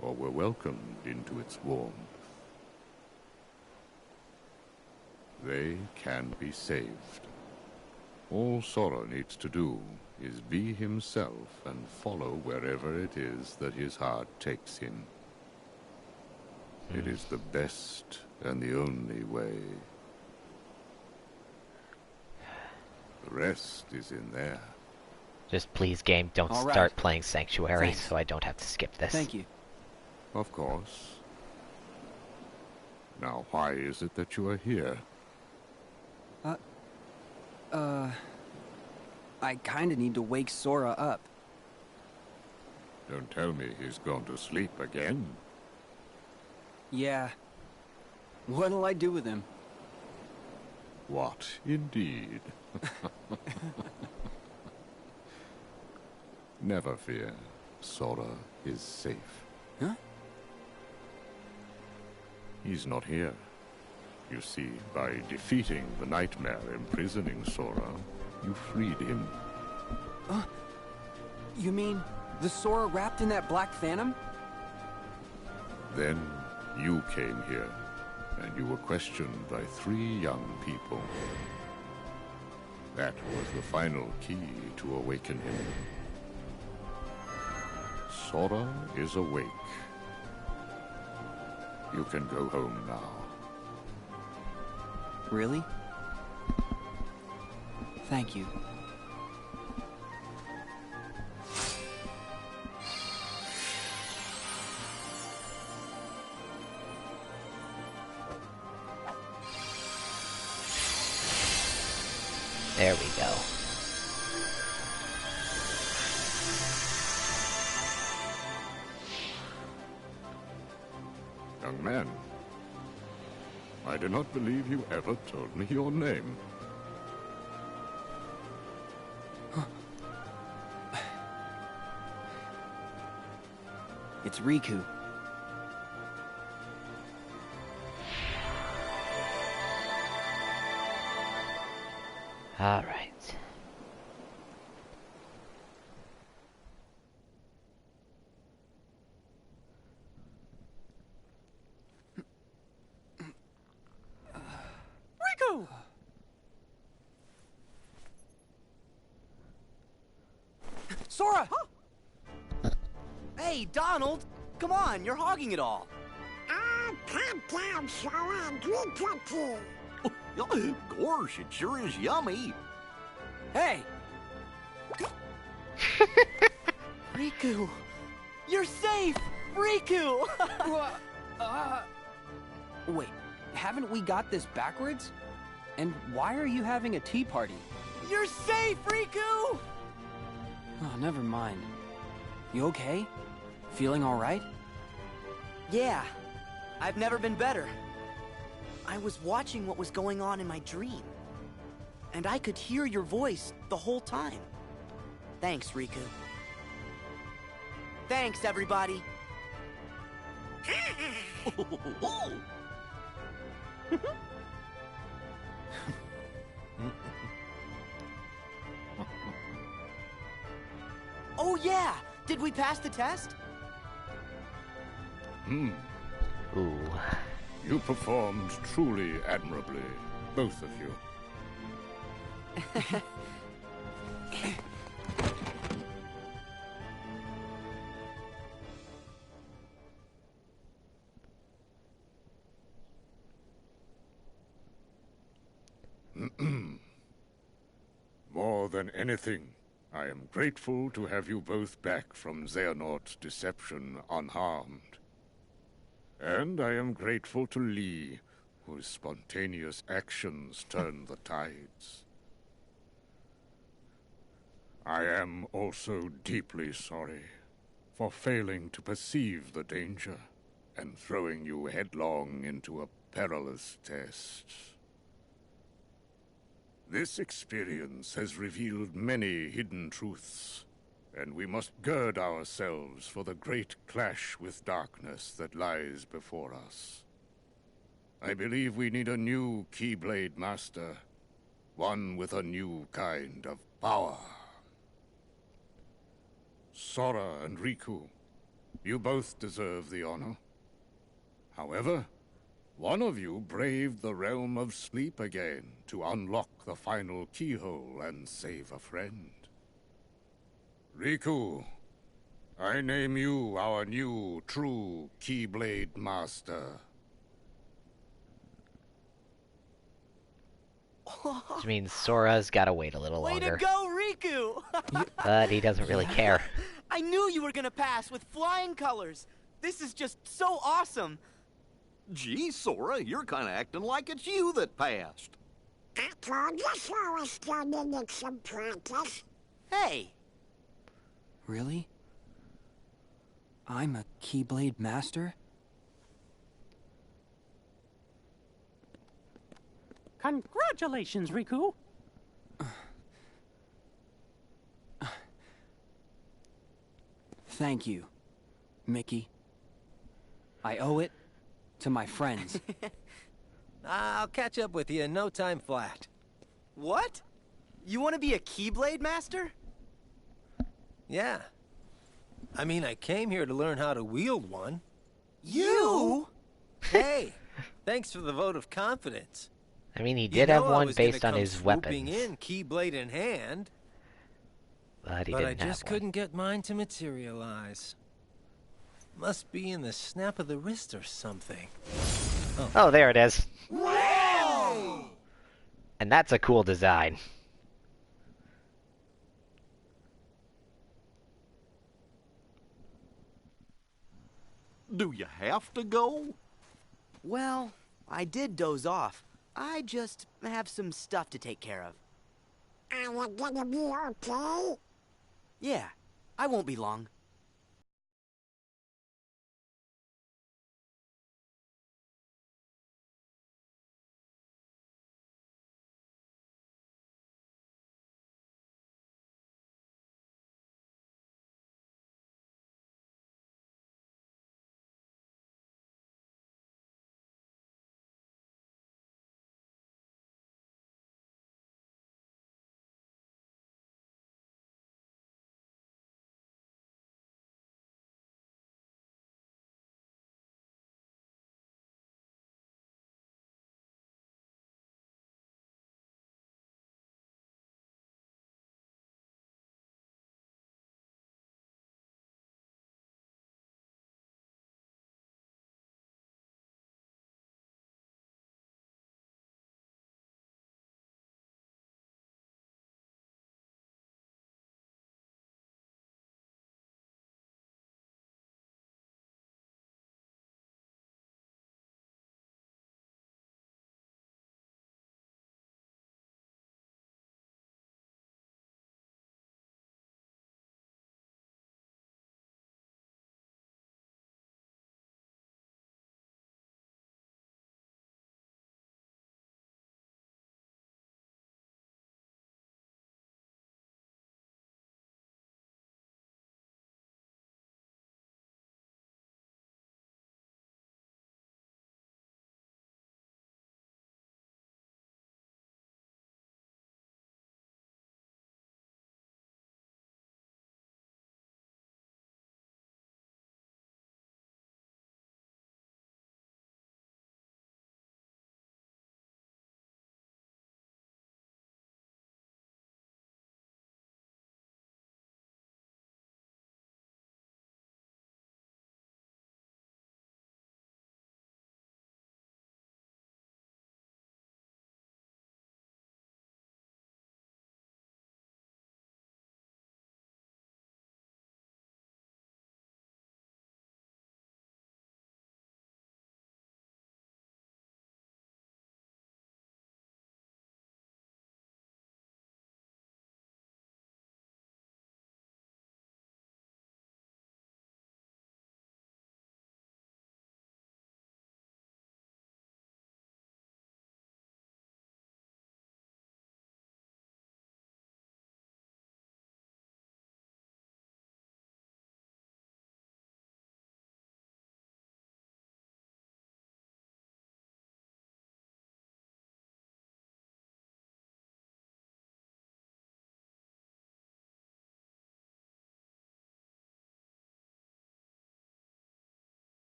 or were welcomed into its warmth. They can be saved. All Sora needs to do is be himself and follow wherever it is that his heart takes him. It is the best and the only way. The rest is in there. Just please, game, don't All right. start playing Sanctuary Thanks. so I don't have to skip this. Thank you. Of course. Now, why is it that you are here? I kinda need to wake Sora up. Don't tell me he's gone to sleep again. Yeah. What'll I do with him? What, indeed? Never fear. Sora is safe. Huh? He's not here. You see, by defeating the nightmare imprisoning Sora, you freed him. You mean the Sora wrapped in that black phantom? Then you came here, and you were questioned by 3 young people. That was the final key to awaken him. Sora is awake. You can go home now. Really? Thank you. There we go. Young man, I do not believe you ever told me your name. It's Riku. All right. Riku! Sora! Hey, Donald! Come on, you're hogging it all. Calm down, Sora, and drink your tea. Gosh, it sure is yummy. Hey! Riku! You're safe! Riku! Wait, haven't we got this backwards? And why are you having a tea party? You're safe, Riku! Oh, never mind. You okay? Feeling alright? Yeah, I've never been better. I was watching what was going on in my dream. And I could hear your voice the whole time. Thanks, Riku. Thanks, everybody. Oh yeah! Did we pass the test? Ooh. You performed truly admirably, both of you. More than anything, I am grateful to have you both back from Xehanort's deception unharmed. And I am grateful to Lee, whose spontaneous actions turned the tides. I am also deeply sorry for failing to perceive the danger and throwing you headlong into a perilous test. This experience has revealed many hidden truths, and we must gird ourselves for the great clash with darkness that lies before us. I believe we need a new Keyblade Master, one with a new kind of power. Sora and Riku, you both deserve the honor. However, one of you braved the realm of sleep again to unlock the final keyhole and save a friend. Riku, I name you our new true Keyblade Master. Which means Sora's gotta wait a little Way longer. to go, Riku! But he doesn't really care. I knew you were gonna pass with flying colors. This is just so awesome. Gee, Sora, you're kind of acting like it's you that passed. I told you Sora still needed some practice. Hey! Really? I'm a Keyblade Master? Congratulations, Riku! Thank you, Mickey. I owe it to my friends. I'll catch up with you in no time flat. What? You want to be a Keyblade Master? Yeah. I mean, I came here to learn how to wield one. You? Hey, thanks for the vote of confidence. I mean, he did have one based on his swooping weapons. in, Keyblade in hand. But he But I didn't have just one. couldn't get mine to materialize. Must be in the snap of the wrist or something. Oh, there it is. Wow! And that's a cool design. Do you have to go? Well, I did doze off. I just have some stuff to take care of. Are you gonna be okay? Yeah, I won't be long.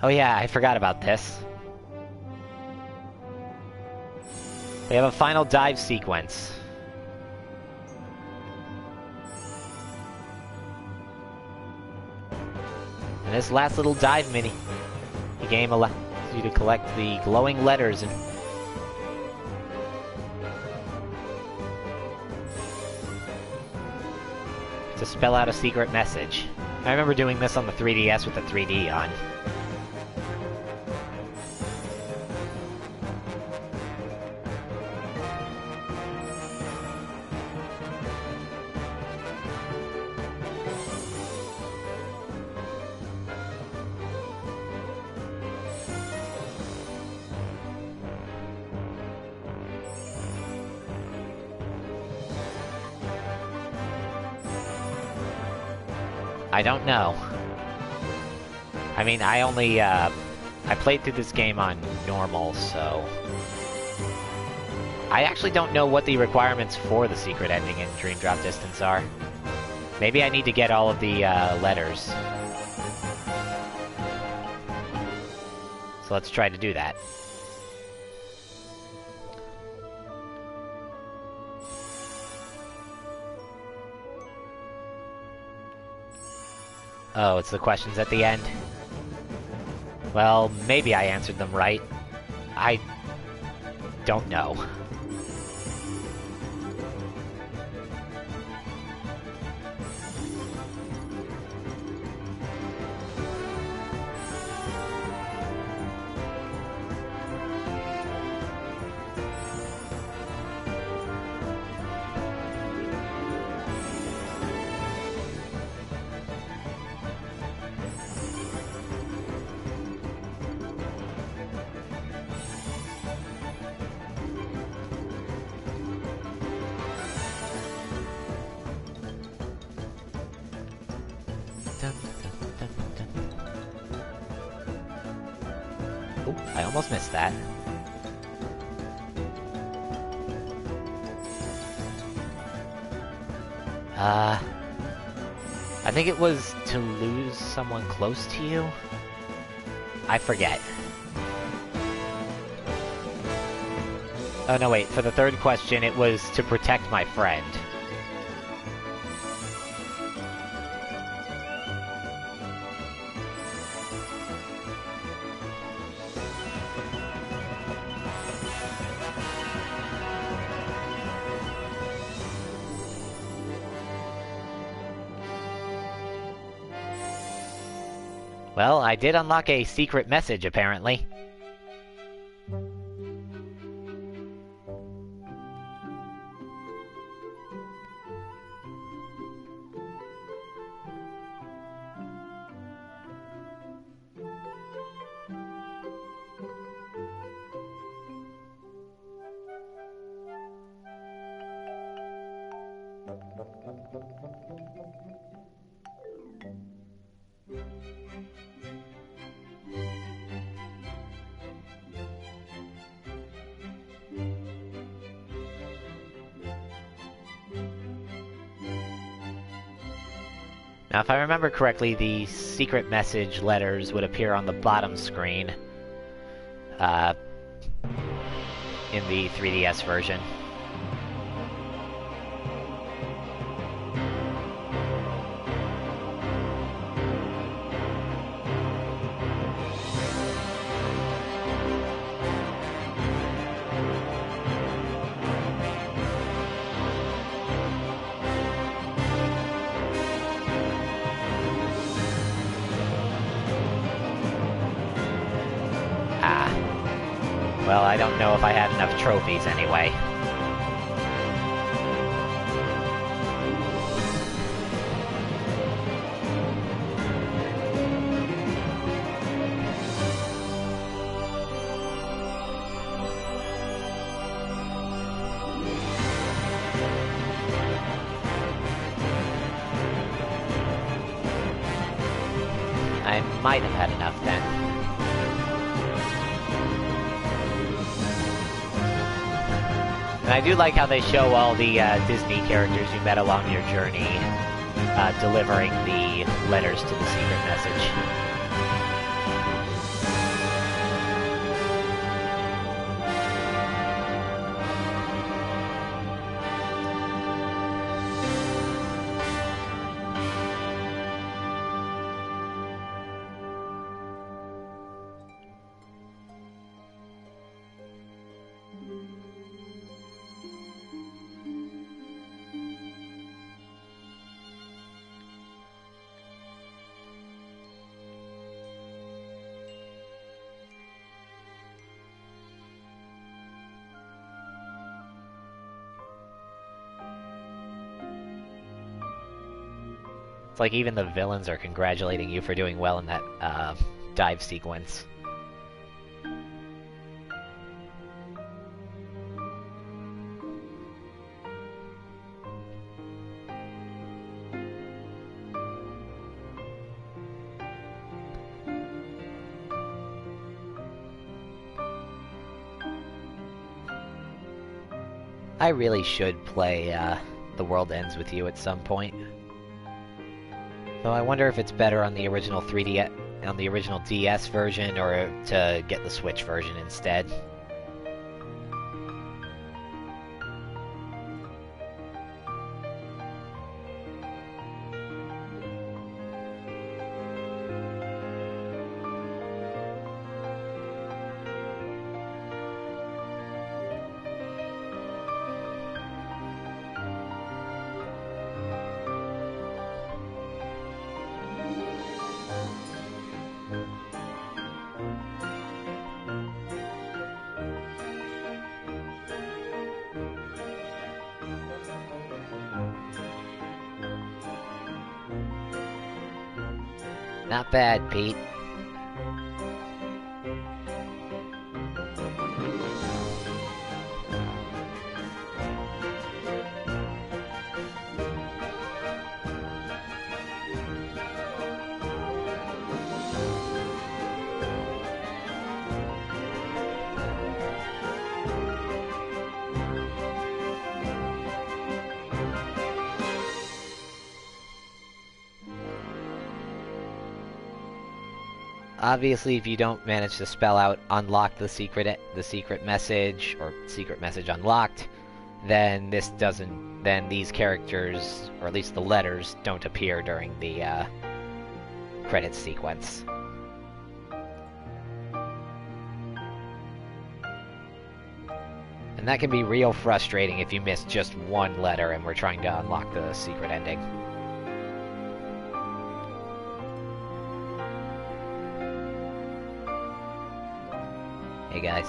Oh yeah, I forgot about this. We have a final dive sequence. And this last little dive mini game allows you to collect the glowing letters and to spell out a secret message. I remember doing this on the 3DS with the 3D on. I don't know. I mean, I only, I played through this game on normal, so... I actually don't know what the requirements for the secret ending in Dream Drop Distance are. Maybe I need to get all of the, letters. So let's try to do that. Oh, it's the questions at the end? Well, maybe I answered them right. I don't know. Oh, I almost missed that. I think it was to lose someone close to you? I forget. Oh no, wait, for the third question, it was to protect my friend. Well, I did unlock a secret message, apparently. Now, if I remember correctly, the secret message letters would appear on the bottom screen in the 3DS version. Well, I don't know if I had enough trophies anyway. I might have had enough then. And I do like how they show all the Disney characters you met along your journey delivering the letters to the secret message. It's like even the villains are congratulating you for doing well in that dive sequence. I really should play The World Ends With You at some point. Though I wonder if it's better on the original 3D, on the original DS version, or to get the Switch version instead. Not bad, Pete. Obviously, if you don't manage to spell out unlock the secret message, or secret message unlocked, then then these characters, or at least the letters, don't appear during the credits sequence. And that can be real frustrating if you miss just one letter and we're trying to unlock the secret ending. Hey guys.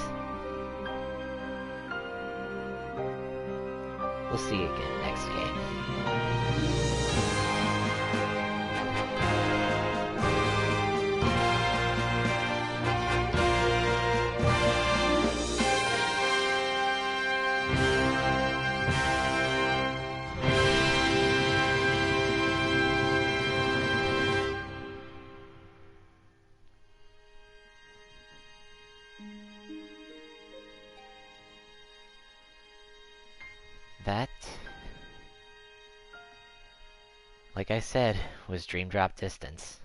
We'll see you again next game. That, like I said, was Dream Drop Distance.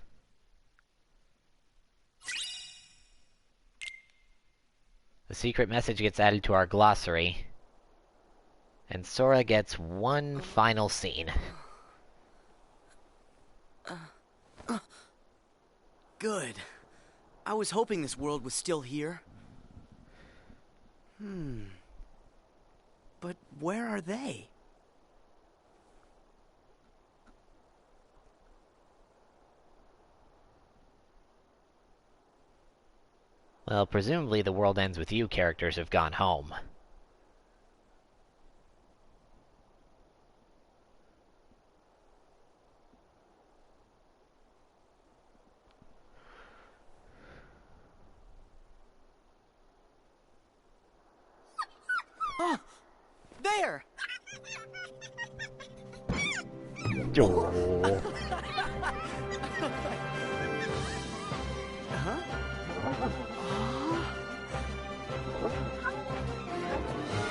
The secret message gets added to our glossary, and Sora gets one final scene. Good. I was hoping this world was still here. But where are they? Well, presumably the World Ends With You characters have gone home. Oh! There!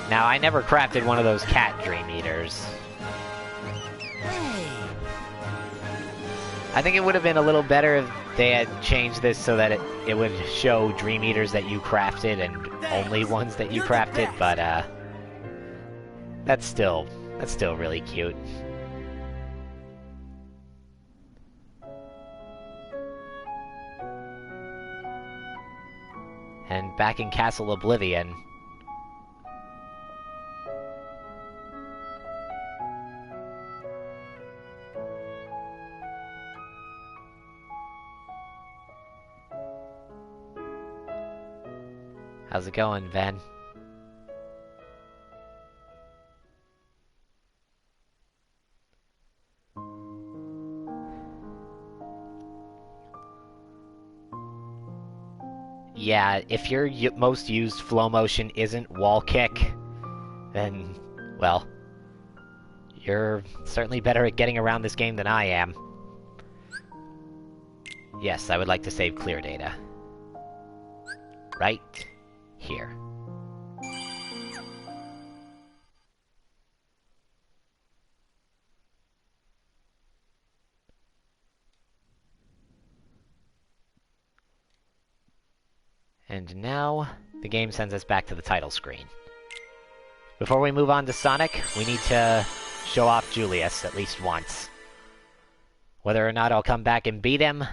Now, I never crafted one of those cat Dream Eaters. I think it would have been a little better if they had changed this so that it would show Dream Eaters that you crafted and only ones that you crafted, but that's still really cute. And back in Castle Oblivion, how's it going, Ven? yeah, if your most used flow motion isn't wall kick, then, well, you're certainly better at getting around this game than I am. Yes, I would like to save clear data. Right here. And now, the game sends us back to the title screen. Before we move on to Sonic, we need to show off Julius at least once. Whether or not I'll come back and beat him,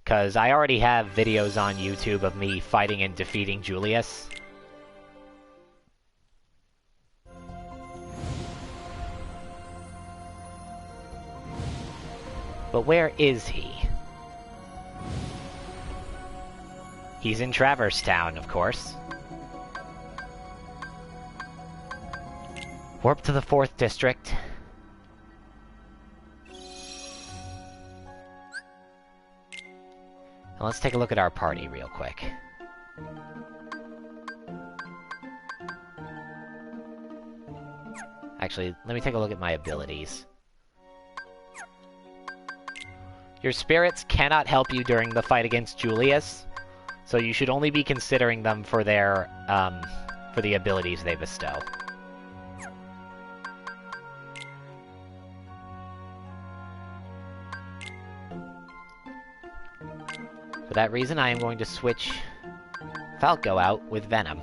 because I already have videos on YouTube of me fighting and defeating Julius. But where is he? He's in Traverse Town, of course. Warp to the 4th District. And let's take a look at our party real quick. Actually, let me take a look at my abilities. Your spirits cannot help you during the fight against Julius, so you should only be considering them for their, for the abilities they bestow. For that reason, I am going to switch Falco out with Venom.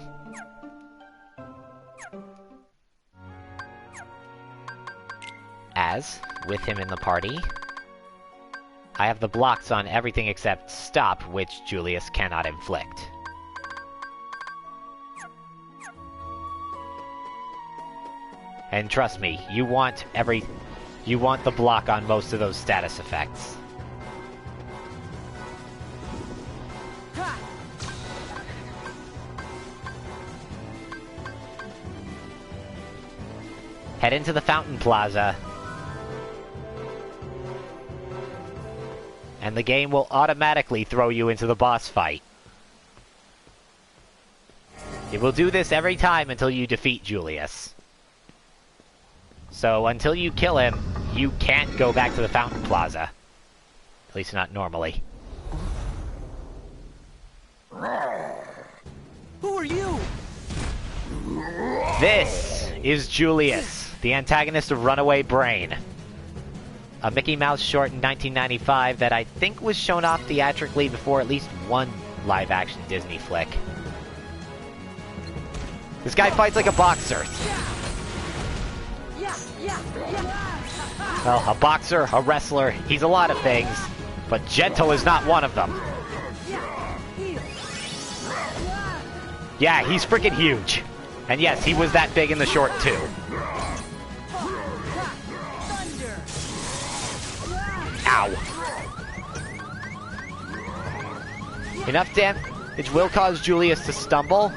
As, with him in the party, I have the blocks on everything except Stop, which Julius cannot inflict. And trust me, you want the block on most of those status effects. Head into the Fountain Plaza, and the game will automatically throw you into the boss fight. It will do this every time until you defeat Julius. So until you kill him, you can't go back to the Fountain Plaza. At least not normally. Who are you? This is Julius, the antagonist of Runaway Brain. A Mickey Mouse short in 1995 that I think was shown off theatrically before at least one live-action Disney flick. This guy fights like a boxer. Well, a boxer, a wrestler, he's a lot of things, but gentle is not one of them. Yeah, he's freaking huge. And yes, he was that big in the short too. Ow. Enough damage will cause Julius to stumble.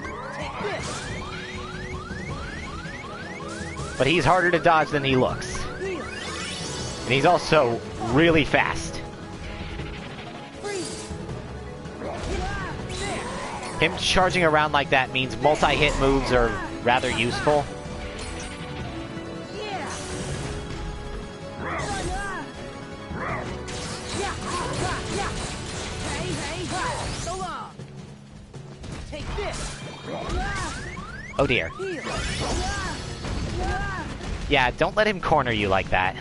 But he's harder to dodge than he looks. And he's also really fast. Him charging around like that means multi-hit moves are rather useful. Oh dear. Yeah, don't let him corner you like that.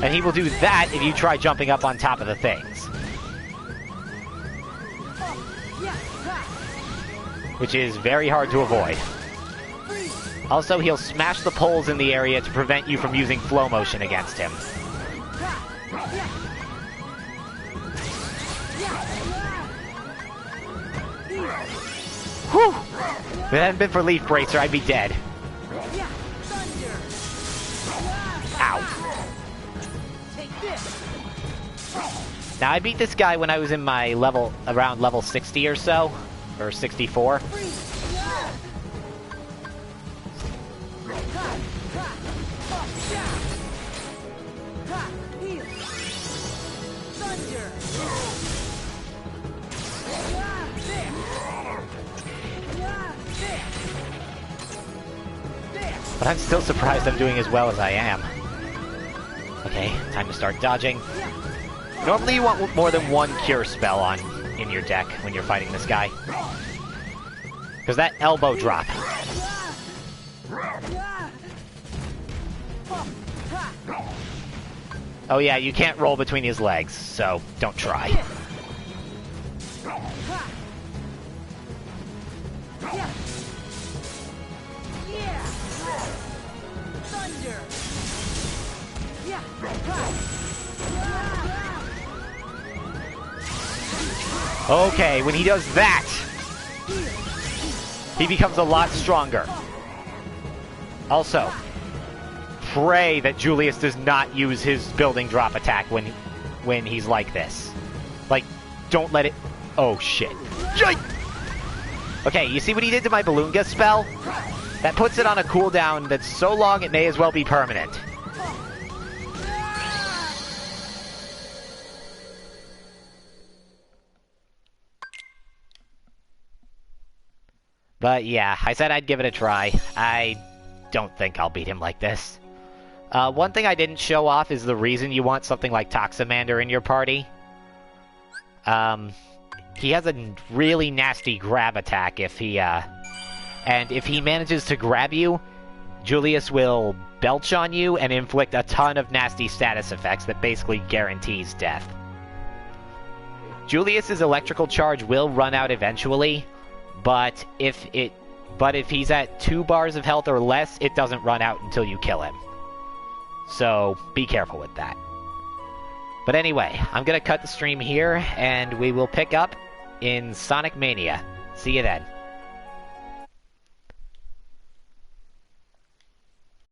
And he will do that if you try jumping up on top of the things. Which is very hard to avoid. Also, he'll smash the poles in the area to prevent you from using flow motion against him. Whew! If it hadn't been for Leaf Bracer, I'd be dead. Ow. Now, I beat this guy when I was in my level, around level 60 or so, or 64. But I'm still surprised I'm doing as well as I am. Okay, time to start dodging. Normally you want more than one cure spell in your deck when you're fighting this guy. Because that elbow drop. Oh yeah, you can't roll between his legs, so don't try. Okay, when he does that, he becomes a lot stronger. Also, pray that Julius does not use his building drop attack when he's like this. Like, don't let it... Oh, shit. Okay, you see what he did to my Balloonga spell? That puts it on a cooldown that's so long it may as well be permanent. But yeah, I said I'd give it a try. I don't think I'll beat him like this. One thing I didn't show off is the reason you want something like Toxamander in your party. He has a really nasty grab attack if he, and if he manages to grab you, Julius will belch on you and inflict a ton of nasty status effects that basically guarantees death. Julius's electrical charge will run out eventually, but if he's at 2 bars of health or less, it doesn't run out until you kill him. So, be careful with that. But anyway, I'm gonna cut the stream here, and we will pick up in Sonic Mania. See you then.